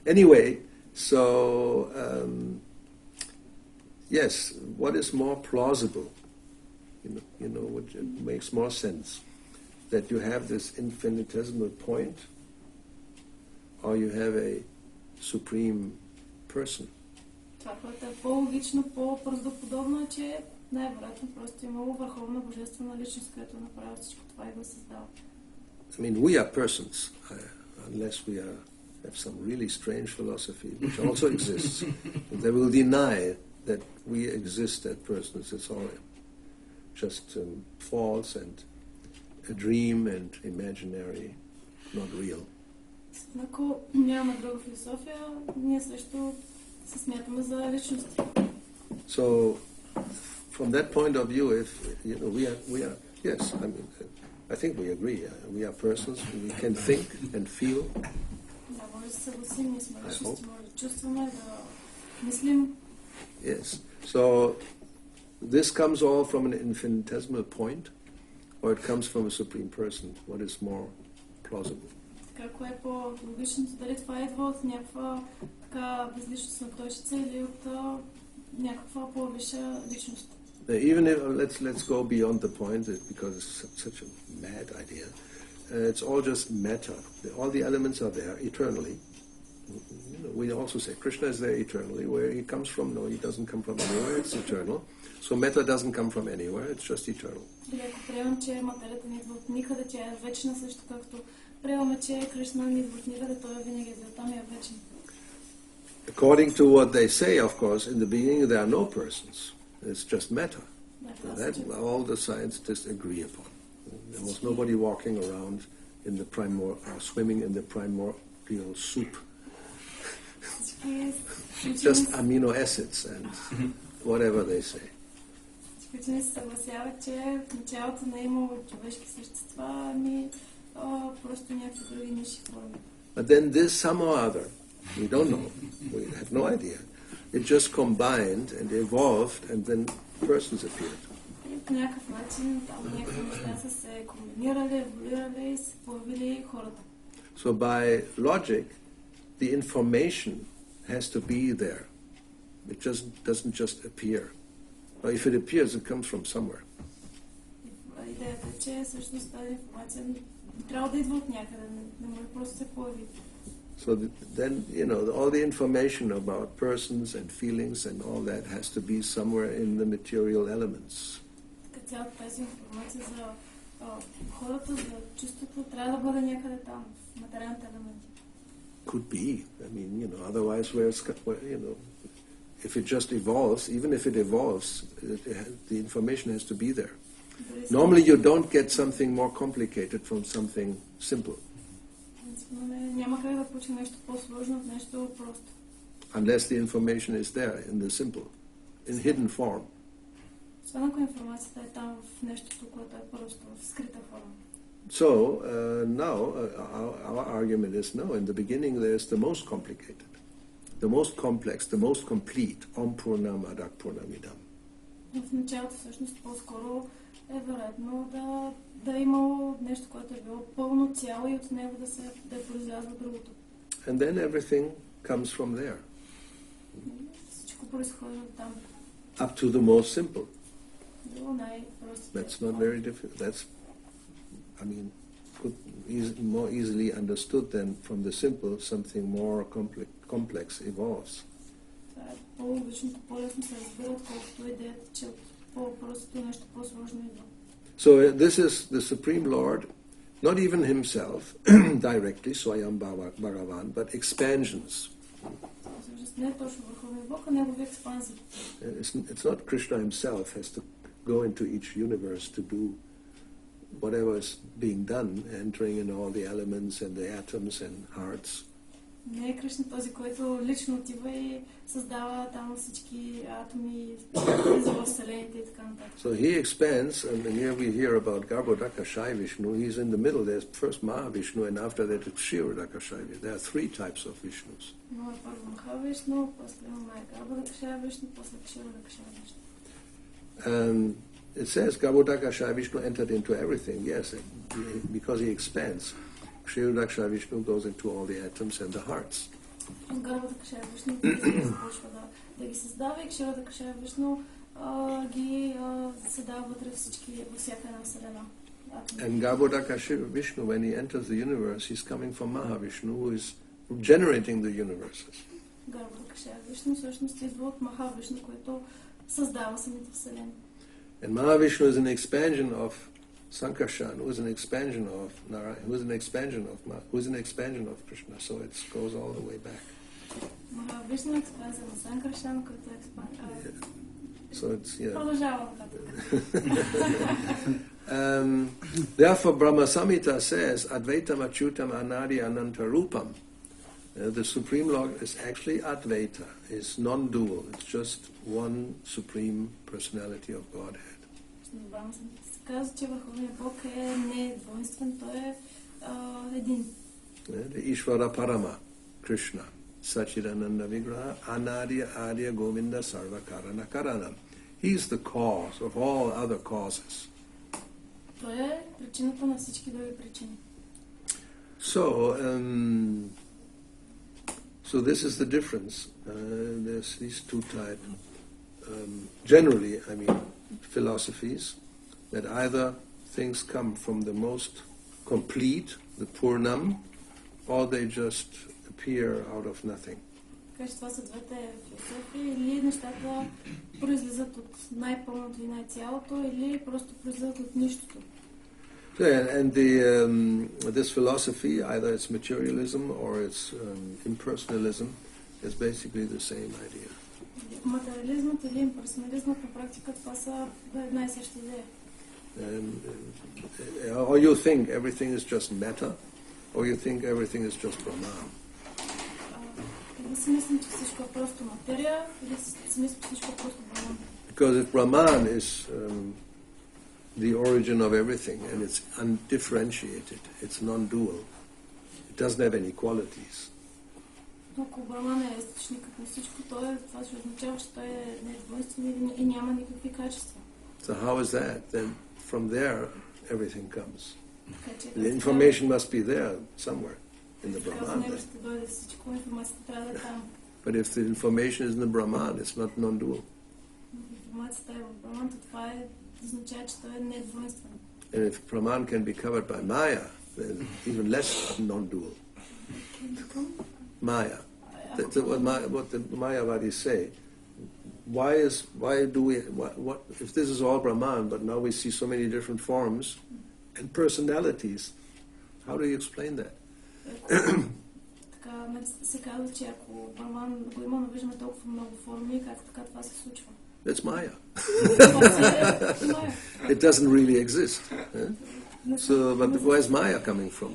Anyway, so, yes, what is more plausible? You know, which makes more sense? That you have this infinitesimal point, or you have a supreme person. Това, което е по-логично, по-правдоподобно е, че най-вероятно просто имало върховна божествена личност, която направи всичко това и го създава. I mean, we are persons, unless we have some really strange philosophy, which also exists. They will deny that we exist as persons. It's all just false and a dream and imaginary, not real. Ако нямаме друга философия, ние също се смятаме за личности. So, from that point of view, if you know, we are yes, I mean, I think we agree. We are persons. We can think and feel. Да, може да се съгласим, ние сме личности, може да чувстваме, да мислим. Yes. So, this comes all from an infinitesimal point, or it comes from a supreme person. What is more plausible? Така, кое е по-логичното? Дали това идва от някаква така безличностна точка или от някаква по-висша личност? Even if let's go beyond the point, because it's such a mad idea. It's all just matter. All the elements are there eternally. You know, we also say Krishna is there eternally. Where he comes from, no, he doesn't come from anywhere. It's eternal. So matter doesn't come from anywhere. It's just eternal. Ако приемам, че материята не идва от никъде, тя е вечна, също както приемаме, че Кришна не идва от никъде, той е винаги бил там и е вечен. According to what they say, of course, in the beginning there are no persons. It's just matter. That all the scientists agree upon. There was nobody walking around in the swimming in the primordial soup. Just amino acids and whatever they say. Учени се съгласяват, че в началото не е имало човешки същества, ами просто някакви други ниши форми. But then this some or other, we don't know, we have no idea. It just combined and evolved, and then persons appeared. И по някакъв начин там някакви неща са се комбинирали, еволюирали и се появили хората. So by logic, the information has to be there. It just doesn't just appear. Or if it appears, it comes from somewhere. Идеята е, че всъщност тази информация трябва да идва от някъде, не може просто се появи. So then, you know, all the information about persons and feelings and all that has to be somewhere in the material elements. Така цялата тази информация за хората, за чувството, трябва да бъде някъде там, в материалните елементи. Could be. I mean, you know, otherwise you know, if it just evolves, even if it evolves, the information has to be there. Normally you don't get something more complicated from something simple. Няма как да получи нещо по-сложно от нещо просто. Unless the information is there in the simple, in hidden form. Освен ако информацията е там в нещото, което е просто в скрита форма. So now our argument is no. In the beginning, there's the most complicated, the most complex, the most complete. Om Purnam Adak Purnamidam. В началото всъщност по-скоро е вероятно да е имало нещо, което е било пълно цяло и от него да е произлязло другото. And then everything comes from there. Всичко произхожда от там. Up to the most simple. Било най-простите. That's not very difficult. That's, I mean, more easily understood than from the simple, something more complex evolves. Това е по-логичното, по-лесно се разбира, отколкото идеята, че от по-простото нещо по-сложно идва. So this is the Supreme Lord, not even himself directly, Swayam Bhagavan, but expansions. Не е точно върховния Бог, а негови експанзии. It's not Krishna himself has to go into each universe to do whatever is being done, entering in all the elements and the atoms and hearts. Не е Кришна този, който лично отива и създава там всички атоми, влиза в вселените и така нататък. So he expands, and here we hear about Garbhodakashai Vishnu. He's in the middle. There's first Mahavishnu, and after that it's Kshirodakashai Vishnu. There are three types of Vishnus. Но е първо Махавишну, после имаме Гарбhodakashai Vishnu, после Kshirodakashai Vishnu. And it says Garbhodakashai Vishnu entered into everything, yes, because he expands. Kshirodakashai Vishnu goes into all the atoms and the hearts. Гарбhodakashai Vishnu започва да ги създава и Kshirodakashai Vishnu ги създава вътре всички, във всяка една вселена. And Garbhodakashai Vishnu, when he enters the universe, he's coming from Mahavishnu, who is generating the universes. Гарбhodakashai Vishnu всъщност идва от Махавишну, който създава самите вселени. And Mahavishnu is an expansion of Sankarshan, who is an expansion of Narayana, who is an expansion of Krishna. So it goes all the way back. Mahavishnu е експанзия на Санкаршан, който е експанзия. So it's Продължавам нататък. Therefore, Brahma Samhita says, Advaitam Achyutam Anadi Anantarupam. The Supreme Lord is actually Advaita, is non-dual. It's just one Supreme Personality of Godhead. Брахма Самхита се казва, че Върховният Бог е не двойствен, той е един. The Ishvara Parama, Krishna, Sachidananda Vigraha, Anadya Adya Govinda Sarva Karana Karanam. He's the cause of all other causes. Той е причината на всички други причини. So this is the difference. There's these two types. Generally, I mean, philosophies, that either things come from the most complete, the Purnam, or they just appear out of nothing. Така че това са двете философии, или нещата произлизат от най-пълното и най-цялото, или просто произлизат от нищото. And this philosophy, either it's materialism or it's impersonalism, is basically the same idea. Материализмът или имперсонализмът на практика това са една и съща идея. Or you think everything is just matter, or you think everything is just Brahman. Или си мислим, че всичко е просто материя, или си мислим, че всичко е просто Брахман. Because if Brahman is the origin of everything, and it's undifferentiated, it's non-dual, it doesn't have any qualities. Ако Брахман е източникът на всичко, това ще означава, че той е недвойствен и няма никакви качества. So how is that? Then from there everything comes. The information must be there somewhere in the Brahman. But if the information is in the Brahman, it's not non-dual. And if Brahman can be covered by Maya, then even less non-dual. Maya. That's what the Mayavadis say. Why do we? What if this is all Brahman, but now we see so many different forms and personalities? How do you explain that? Така се казва, че ако Брахман го има, виждаме толкова много форми, как така това се случва. That's Maya. It doesn't really exist. So, but where is Maya coming from?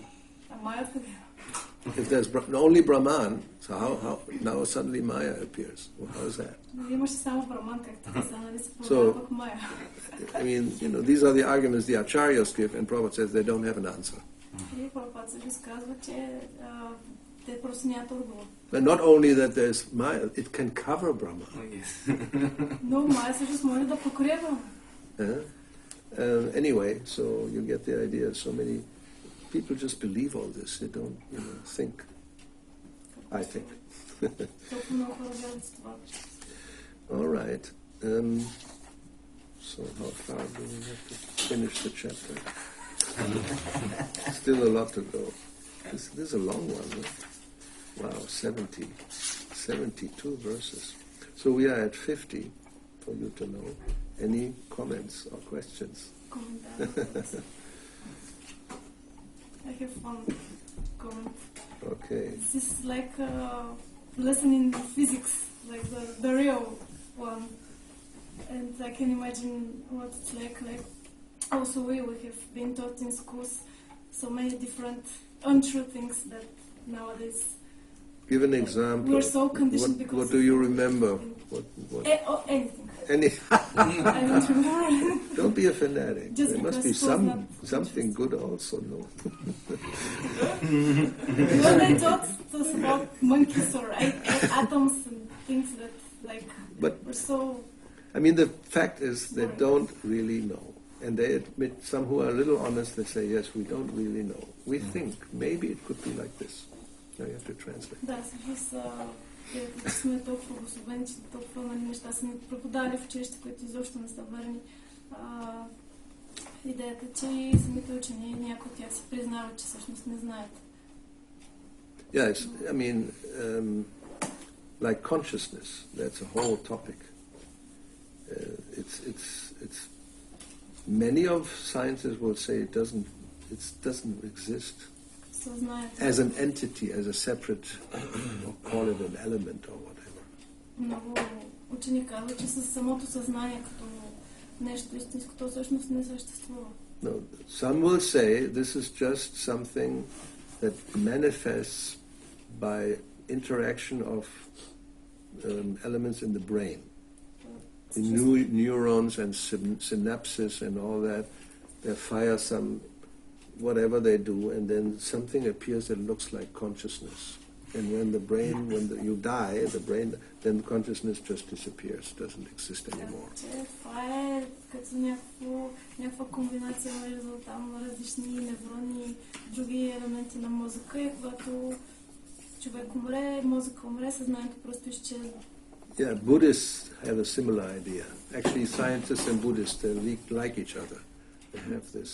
If there's only Brahman, so how now suddenly Maya appears? Well, how is that? So, I mean, these are the arguments the Acharyas give, and Prabhupada says they don't have an answer. But not only that there's Maya, it can cover Brahman. Anyway, so you get the idea. So many people just believe all this. They don't, think. I think. All right. So how far do we have to finish the chapter? Still a lot to go. This is a long one. Huh? Wow, 72 verses. So we are at 50, for you to know. Any comments or questions? I have one comment. Okay. This is like a lesson in physics, like the real one. And I can imagine what it's like. Also we have been taught in schools so many different untrue things that nowadays Give an example. We're so conditioned because What do you remember? What? Anything. Any? I don't remember. Don't be a fanatic. Just There must be because it was not something good also. No. When they taught us about monkeys or atoms and things that But were so. I mean, the fact is they don't really know, and they admit. Some who are a little honest, they say, "Yes, we don't really know. We think maybe it could be like this." Now you have to translate. Да, всъщност сме толкова обособени, че толкова неща са ни преподали в училище, които изобщо не са верни. Идеята, че и самите учени, някои от тях си признават, че всъщност не знаят. Yeah, I mean, like consciousness, that's a whole topic. It's many of sciences will say it doesn't exist as an entity, as a separate, or call it an element or whatever. Много учени казват, че със самото съзнание като нещо истинско, то всъщност не съществува. No, some will say this is just something that manifests by interaction of elements in the brain. The neurons and synapses and all that, they fire some, whatever they do, and then something appears that looks like consciousness. And when you die, then consciousness just disappears, doesn't exist anymore. Това е като някаква комбинация на различни неврони, други елементи на мозъка и когато човек умре, мозъка умре, съзнанието просто изчезва. Yeah, Buddhists have a similar idea. Actually, scientists and Buddhists, they like each other. They have this,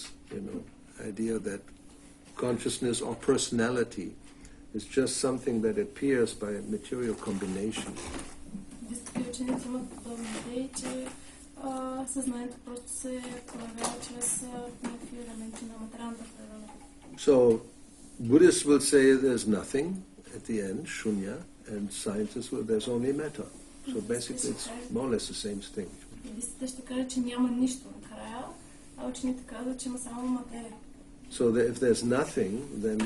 idea that consciousness or personality is just something that appears by material combination. Учените имат подобни идеи, че съзнанието просто се проявява чрез някакви елементи на материалната природа. So, Buddhists will say there's nothing at the end, shunya, and scientists will there's only matter. So basically it's more or less the same thing. Буддистите ще кажат, че няма нищо накрая, а учените казват, че има само материя. So if there's nothing, then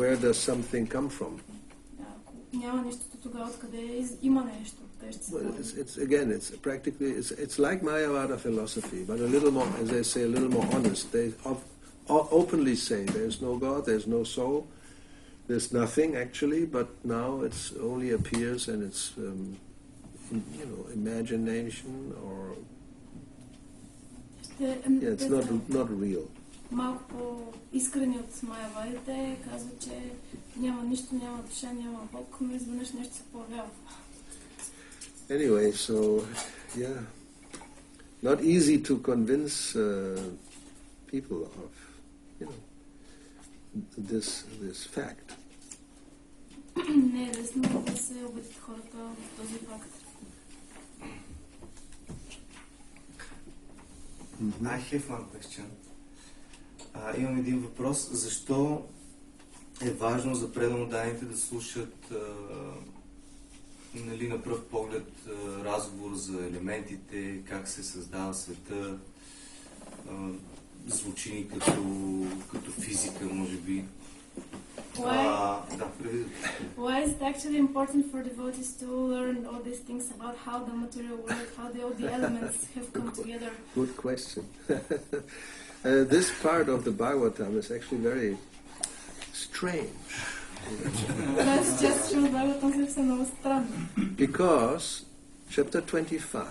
where does something come from? Ако няма нищо, тогава откъде има нещо? It's practically like Mayavada philosophy, but a little more, as they say, a little more honest. They openly say there's no God, there's no soul, there's nothing actually, but now it's only appears and it's imagination or it's not real. Малко по-искрени от Майавадите казват, че няма нищо, няма душа, няма Бог, но изведнъж нещо се появява. Anyway, so not easy to convince people of this fact. Не е лесно да се убедят хората в този факт. I have one question. Имам един въпрос. Защо е важно за преданоданите да слушат на пръв поглед разговор за елементите, как се създава света, звучи ни като физика, може би. Why is it actually important for devotees to learn all these things about how the material world, how all the elements have come together? Good question. This part of the Bhagavatam is actually very strange. That's just true. Bhagavatam is много странно. Because chapter 25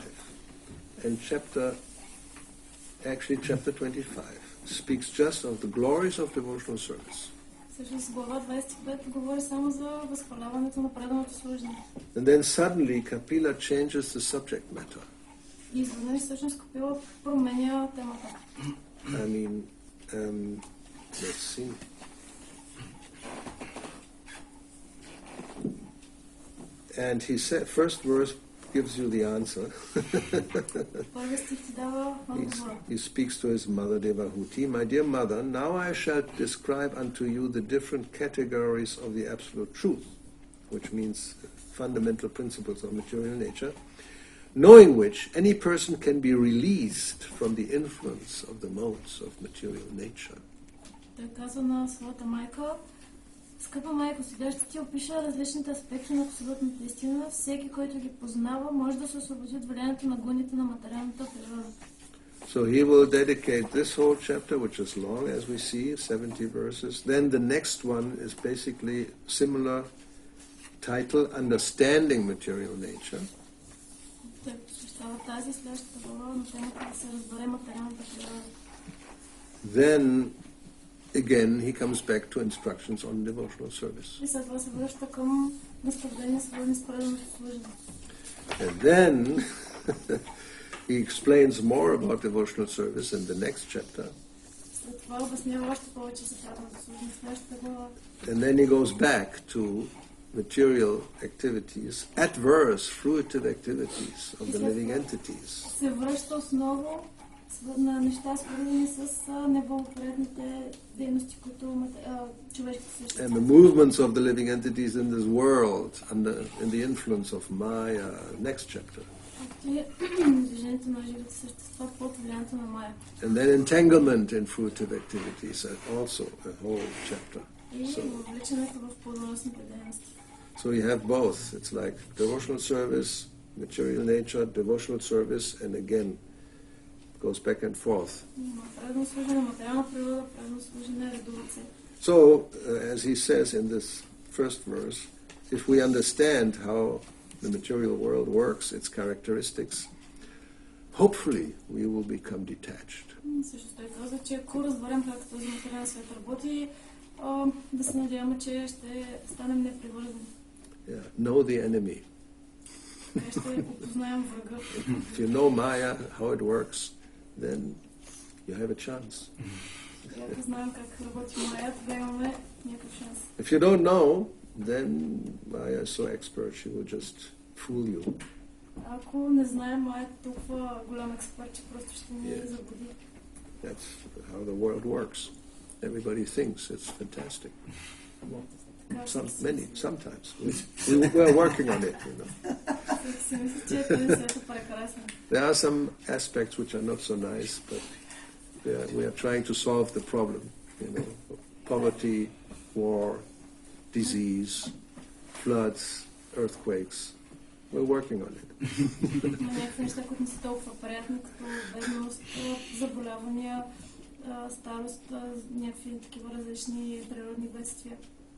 and chapter 25 speaks just of the glories of devotional service. Всъщност глава 25 говори само за възхваляването на преданото служение. And then suddenly Kapila changes the subject matter. И изведнъж всъщност Капила променя темата. I mean, let's see. And he said, first verse gives you the answer. He speaks to his mother Devahuti, "My dear mother, now I shall describe unto you the different categories of the absolute truth," which means fundamental principles of material nature, knowing which any person can be released from the influence of the modes of material nature. Той казва на своята майка, Скъпа майко, сега ще ти опиша различните аспекти на абсолютната истина. Всеки, който ги познава, може да се освободи от влиянието на гоните на материалната природа. So he will dedicate this whole chapter, which is long, as we see, 70 verses. Then the next one is basically similar title, Understanding Material Nature. Then again he comes back to instructions on devotional service. And then he explains more about devotional service in the next chapter. And then he goes back to material activities, adverse, fruitive activities of the living entities. And the movements of the living entities in this world in the influence of Maya, next chapter. And then entanglement in fruitive activities, also a whole chapter. So you have both. It's like devotional service, material nature, devotional service, and again goes back and forth. So, as he says in this first verse, if we understand how the material world works, its characteristics, hopefully we will become detached. Yeah, know the enemy. If you know Maya, how it works, then you have a chance. If you don't know, then Maya is so expert, she will just fool you. That's how the world works. Everybody thinks it's fantastic. Well, sometimes. We're working on it, you know. There are some aspects which are not so nice, but we are trying to solve the problem, you know. Poverty, war, disease, floods, earthquakes. We're working on it.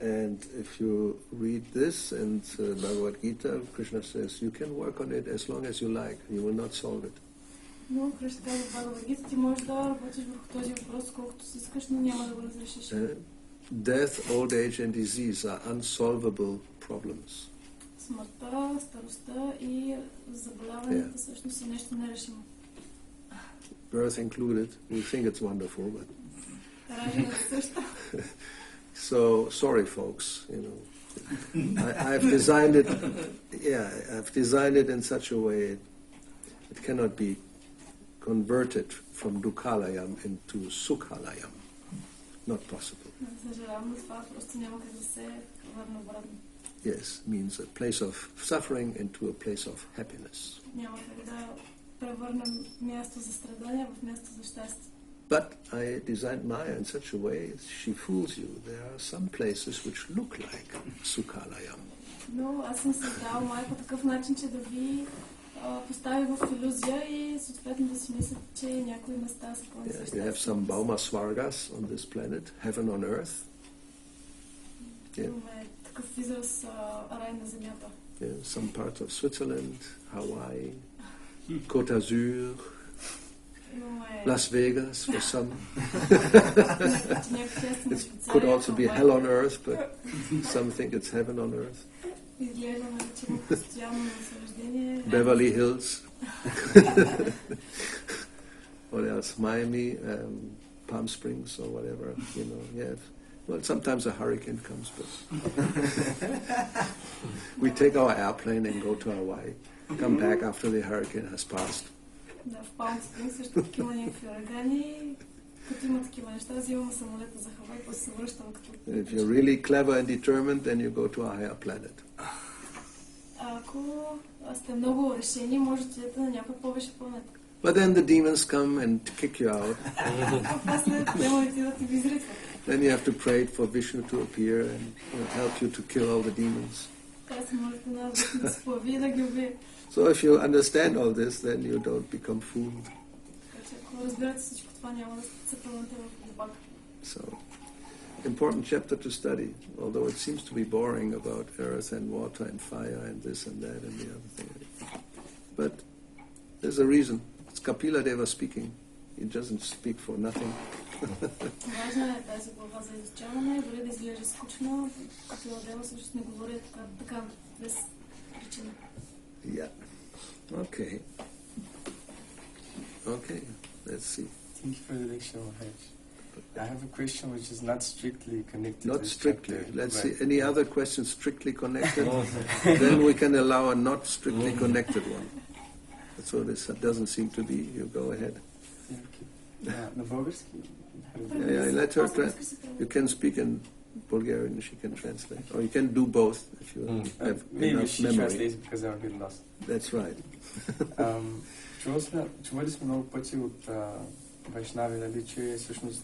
And if you read this and Bhagavad Gita, Krishna says, you can work on it as long as you like. You will not solve it. Death, old age and disease are unsolvable problems. Birth included. We think it's wonderful, but so sorry, folks. You know, I've designed it. Yeah, I've designed it in such a way it cannot be converted from Dukhalayam into Sukhalayam. Not possible. Yes, means a place of suffering into a place of happiness. But I designed Maya in such a way she fools you. There are some places which look like Sukhalayam. You have some Bauma Svargas on this planet, heaven on earth. Yeah. Yeah, some parts of Switzerland, Hawaii, Côte d'Azur, Las Vegas for some. It could also be hell on earth, but some think it's heaven on earth. Beverly Hills. What else? Miami, Palm Springs or whatever, you know. Yeah. Well, sometimes a hurricane comes, but we take our airplane and go to Hawaii, come back after the hurricane has passed. If you're really clever and determined, then you go to a higher planet. But then the demons come and kick you out. Then you have to pray for Vishnu to appear and help you to kill all the demons. So if you understand all this, then you don't become fooled. So, important chapter to study, although it seems to be boring about earth and water and fire and this and that and the other thing. But there's a reason. It's Kapila Deva speaking. He doesn't speak for nothing. Важна е тази глава за изучаване, дори да изглежда скучно, Капила Дева всъщност не говори така без причина. Yeah. Okay. Okay. Let's see. Thank you for the lecture, Maharaj. I have a question which is not strictly connected Not to this strictly. chapter, Let's but- see. Any other questions strictly connected? Then we can allow a not strictly connected one. So this doesn't seem to be. You go ahead. На български? Yeah, let her you can speak in Bulgarian and she can translate. Or you can do both if you have Maybe enough she memory. translates because I'll get lost. That's right. Чували сме много пъти от вайшнави, нали, че всъщност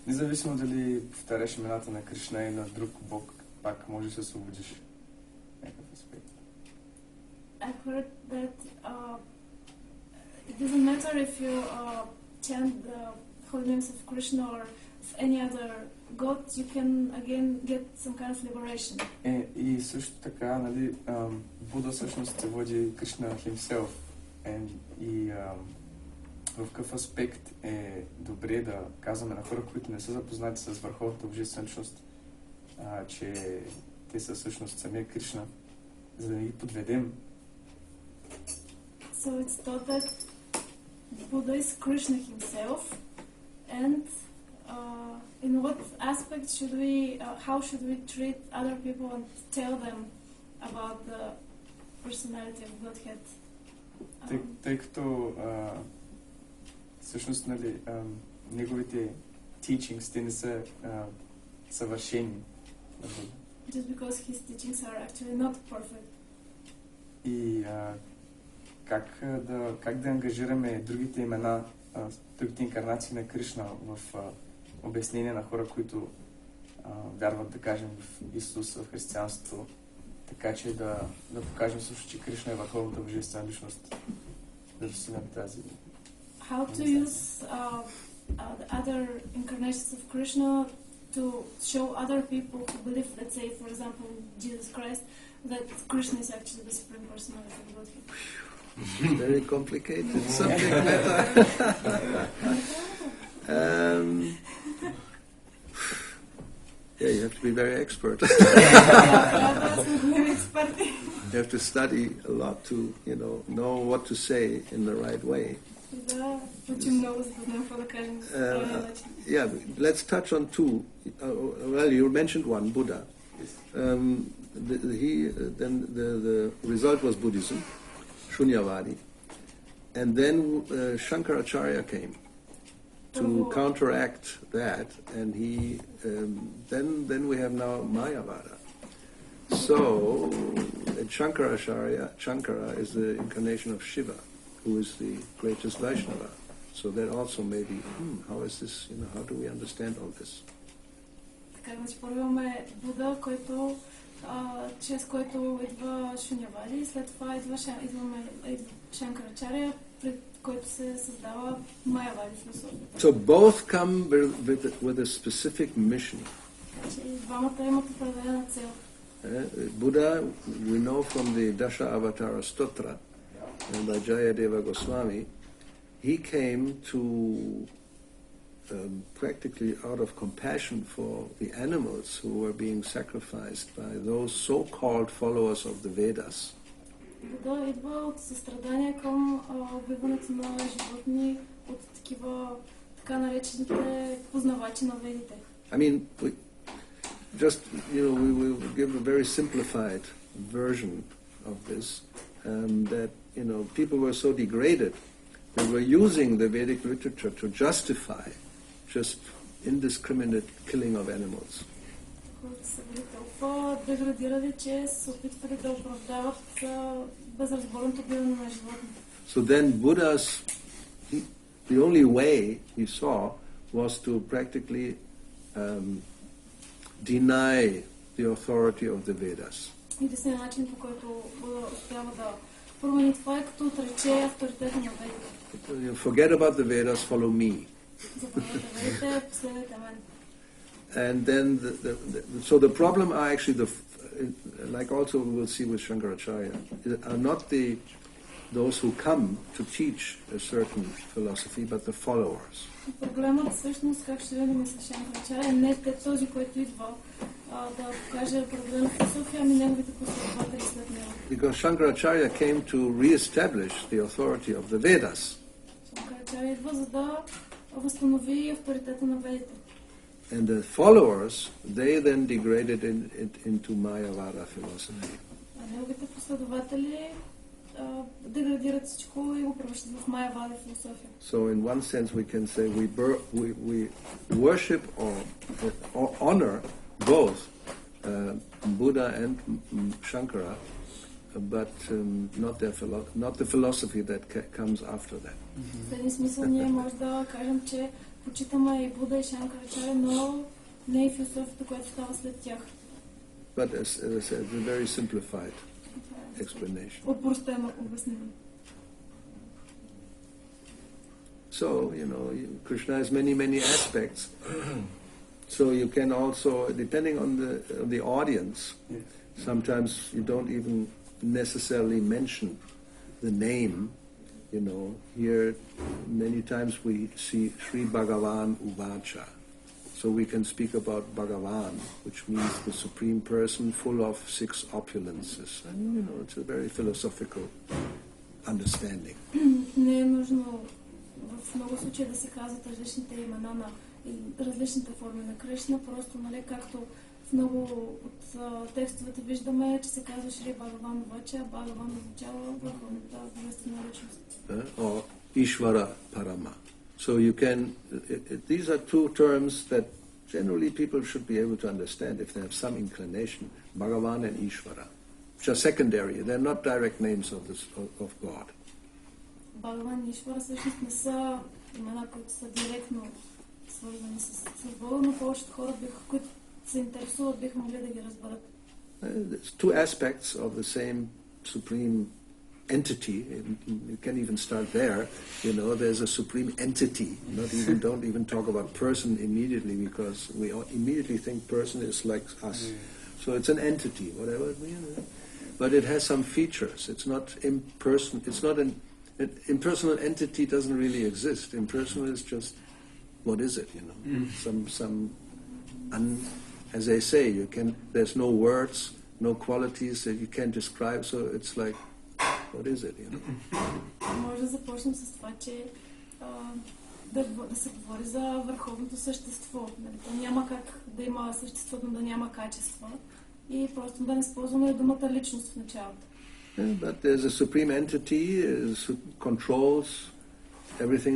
независимо дали повтаряш имената на Кришна и на друг бог, пак може да се освободиш някакъв аспект. I've heard that it doesn't matter if you chant the holy names of Krishna or of any other god, you can again get some kind of liberation. И също така, нали, Буда всъщност се води Кришна himself. И в какъв аспект е добре да казваме на хора, които не са запознати с върховната божественост, че те са всъщност самия Кришна, за да не ги подведем. So it's thought that Buddha is Krishna himself, and in what aspect should we, how should we treat other people and tell them about the personality of Godhead? Тъй като всъщност, нали, неговите teachings, те не са съвършени. Just because his teachings are actually not perfect. И как да ангажираме другите имена, другите инкарнации на Кришна в обяснение на хора, които вярват, да кажем, в Исус, в християнството, така че да покажем също, че Кришна е върховната божествена личност. Да достигнем тази. How to use the other incarnations of Krishna to show other people who believe, let's say, for example, Jesus Christ, that Krishna is actually the Supreme Personality of Godhead. Very complicated subject matter. Yeah, you have to be very expert. You have to study a lot to, know what to say in the right way. Yeah, let's touch on two. Well, you mentioned one, Buddha. The result was Buddhism, Shunyavadi, and then Shankaracharya came to counteract that, and he then we have now Mayavada. So, Shankara is the incarnation of Shiva, who is the greatest Vaishnava. So that also may be, how is this, how do we understand all this? Така, значи първо имаме Буда, чрез който идва Шунявади, след това идваме Шанкарачаря, пред който се създава Майявади философията. So both come with a specific mission. Двамата имат определена цел. Buddha, we know from the Dasha Avatara Stotra by Jayadeva Goswami, he came to practically out of compassion for the animals who were being sacrificed by those so-called followers of the Vedas. Буда идва от състрадание към убиването на животни от такива така наречените познавачи на ведите. I mean, we will give a very simplified version of this, that, people were so degraded, they were using the Vedic literature to justify just indiscriminate killing of animals. Хората са били толкова деградирали, че се опитвали да оправдават безразборното убиване на животни. So then the only way he saw was to practically deny the authority of the Vedas. Единственият начин, по който Буда успява да промени това е като отрече авторитета на Ведите. Forget about the Vedas, follow me. Забравете Ведите, последвайте мен. And then, so the problem are actually like also we'll see with Shankaracharya, are not those who come to teach a certain philosophy, but the followers. Проблемът всъщност, как ще видим с Шанкарачаря, не е този, който идва да покаже определена философия, ами неговите последователи след него. Because Shankaracharya came to re-establish the authority of the Vedas. Шанкарачаря идва за да възстанови авторитета на Ведите. And the followers, they then degraded it into Mayavada philosophy. А неговите последователи деградират всичко и го превръщат в Майявада философия. So in one sense we can say we worship or honor both Buddha and Shankara, but not the philosophy that comes after that. В един смисъл ние може да кажем, че почитаме и Буда и Шанкарачаря, но не и философията, която става след тях. But as I said, it's a very simplified explanation. Опростено обяснение. So, Krishna has many aspects. So you can also, depending on the audience, sometimes you don't even necessarily mention the name. Here many times we see Sri Bhagavan Uvacha. So we can speak about Bhagavan, which means the Supreme Person full of 6 opulences. And, it's a very philosophical understanding. Не е нужно в много случаи да се казват различните имена на различните форми на Кришна, просто, както в много от текстовете виждаме, че се казва Шри Бхагаван Вача, Бхагаван означава върховната божествена личност. Or Ishvara Parama. So you can, these are 2 terms that generally people should be able to understand if they have some inclination, Bhagavan and Ishvara, which are secondary. They're not direct names of God. Бхагаван и Ишвара всъщност не са имена, които са директно свързани с Бога, но повечето хора, които се интересуват, биха могли да ги разберат. There's 2 aspects of the same supreme entity. You can even start there. There's a supreme entity. Don't even talk about person immediately, because we immediately think person is like us. So it's an entity, whatever it means. But it has some features. It's not impersonal. It's not an impersonal entity. Doesn't really exist. Impersonal is just what is it? As they say, there's no words, no qualities that you can describe. So it's like, what is it? Може да започнем с това, че да се говори за върховното същество. То няма как да има същество, но да няма качества. И просто да не използваме думата личност в началото. But there's a supreme entity, controls everything.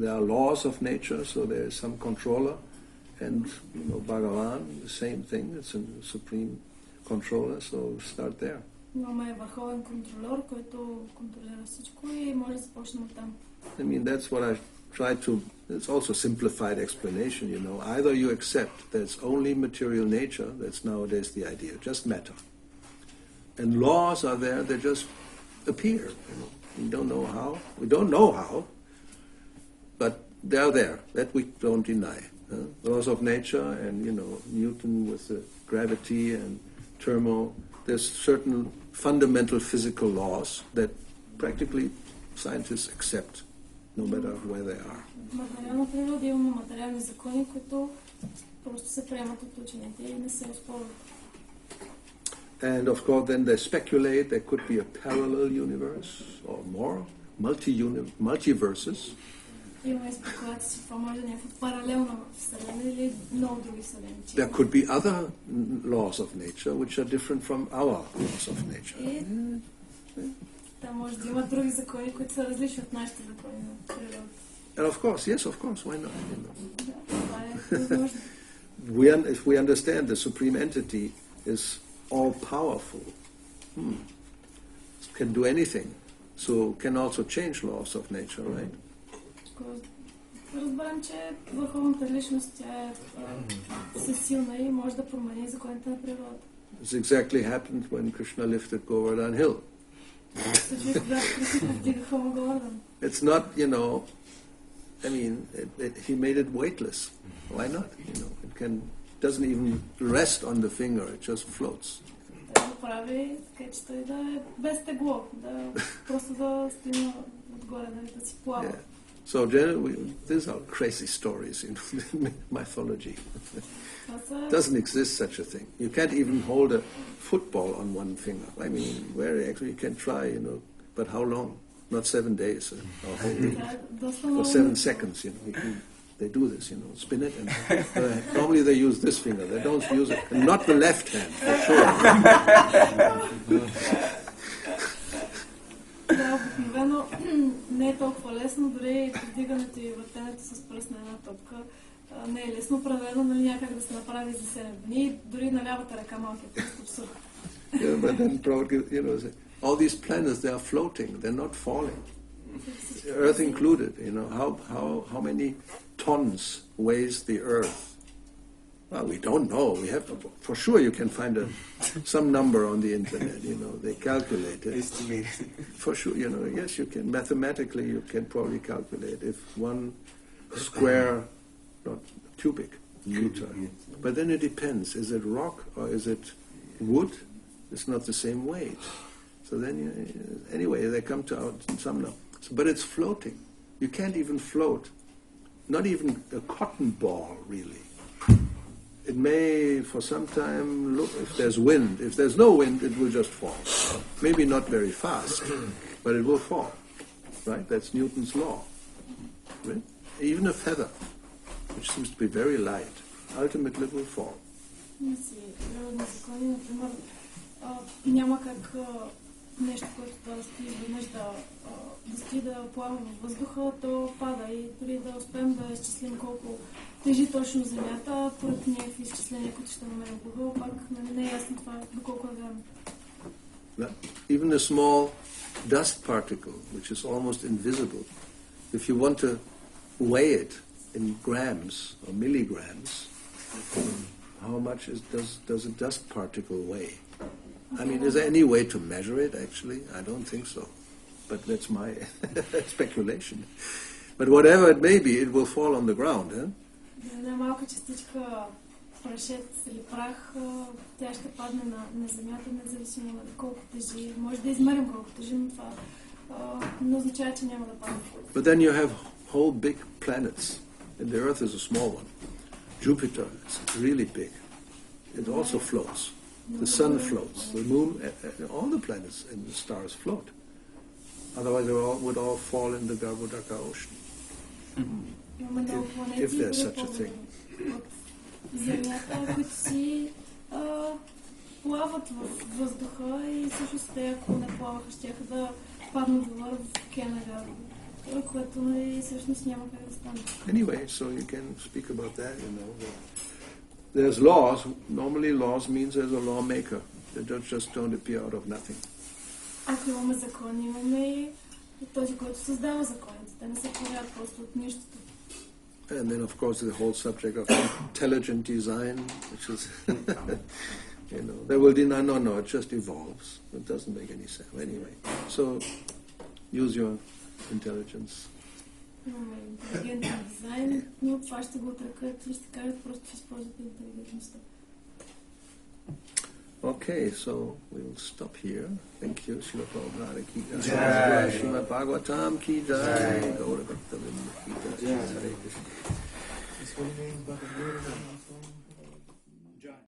There are laws of nature, so there is some controller. And Bhagavan, the same thing. It's a supreme controller. So start there. Имаме върховен контролер, който контролира всичко и може да започнем оттам. I mean, that's what I try to. It's also simplified explanation. Either you accept that it's only material nature. That's nowadays the idea, just matter. And laws are there; they just appear. We don't know how. We don't know how, but they're there. That we don't deny. Laws of nature, and Newton with the gravity and turmoil. There's certain fundamental physical laws that practically scientists accept, no matter where they are. Материална природа, имаме материални закони, които просто се приемат от учените и не се оспорват. And of course, then they speculate there could be a parallel universe or more, multiverses. Имаме спекулации, това може да е някаква паралелна вселена или много други вселени. There could be other laws of nature which are different from our laws of nature. И там може да има други закони, които са различни от нашите закони на природа. And of course, yes, of course, why not? Това е възможно. If we understand the supreme entity is all-powerful, can do anything, so can also change laws of nature, right? разберем, че върховната личност тя е всесилна и може да промени законите на природата. This exactly happened when Krishna lifted Govardhan Hill. It's not, I mean, he made it weightless. Why not? It doesn't even rest on the finger, it just floats. Той го прави така, че той да е без тегло, просто да стои отгоре, да си плава. Yeah. So generally, these are crazy stories in mythology. Doesn't exist such a thing. You can't even hold a football on one finger. I mean, actually you can try, but how long? Not 7 days or a whole week. For 7 seconds, they do this, spin it, and normally they use this finger. They don't use it, and not the left hand, for sure. Да, обикновено не е толкова лесно, дори повдигането и въртенето с пръст на една топка не е лесно, определено някак да се направи за 7 дни, дори на лявата ръка малко е просто абсурд. Yeah, but then probably, all these planets, they are floating, they're not falling. Earth included, how many tons weighs the Earth? Well, we don't know. We have to, for sure you can find some number on the internet, they calculate it. For sure, yes, you can. Mathematically, you can probably calculate if one square, not cubic meter. But then it depends. Is it rock or is it wood? It's not the same weight. So then, anyway, they come to some number. But it's floating. You can't even float. Not even a cotton ball, really. It may, for some time, look, if there's wind. If there's no wind, it will just fall. Maybe not very fast, but it will fall. Right? That's Newton's law. Right? Even a feather, which seems to be very light, ultimately will fall. Няма как нещо, което да стои веднъж да стои да плава във въздуха, то пада и дори да успеем да изчислим колко тежи точно Земята, поради някакви изчисления, които ще намерим в Google, пак не е ясно това доколко е вярно. Even a small dust particle, which is almost invisible, if you want to weigh it in grams or milligrams, how much does a dust particle weigh? I mean, is there any way to measure it, actually? I don't think so. But that's my speculation. But whatever it may be, it will fall on the ground, eh? Една малка частичка прашец или прах, тя ще падне на Земята, независимо на колко тежи. Може да измерим колко тежи, но това не означава, че няма да падне. But then you have whole big planets, and the Earth is a small one. Jupiter is really big. It also floats. The sun floats. The moon, all the planets and the stars float. Otherwise, they would all fall in the Garbhodaka ocean. If there's such a thing. Земята, които си плават във въздуха и всъщност те, ако не плаваха, щяха да паднат във океана, което всъщност няма как да стане. Anyway, so you can speak about that, There's laws. Normally laws means there's a lawmaker. They just don't appear out of nothing. Ако имаме закони, имаме и този, който създава законите. Те не се появяват просто от нищото. And then, of course, the whole subject of intelligent design, which is, they will deny, no, it just evolves. It doesn't make any sense. Anyway, so use your intelligence. Имаме интелигентен дизайн, но това ще го отрекат и ще кажат просто, че използвате интелигентността. Okay, so we will stop here. Thank you, Srila Prabhupada ki jai, Srimad Bhagavatam ki jai, Gauravani ki jai, Hare Krishna.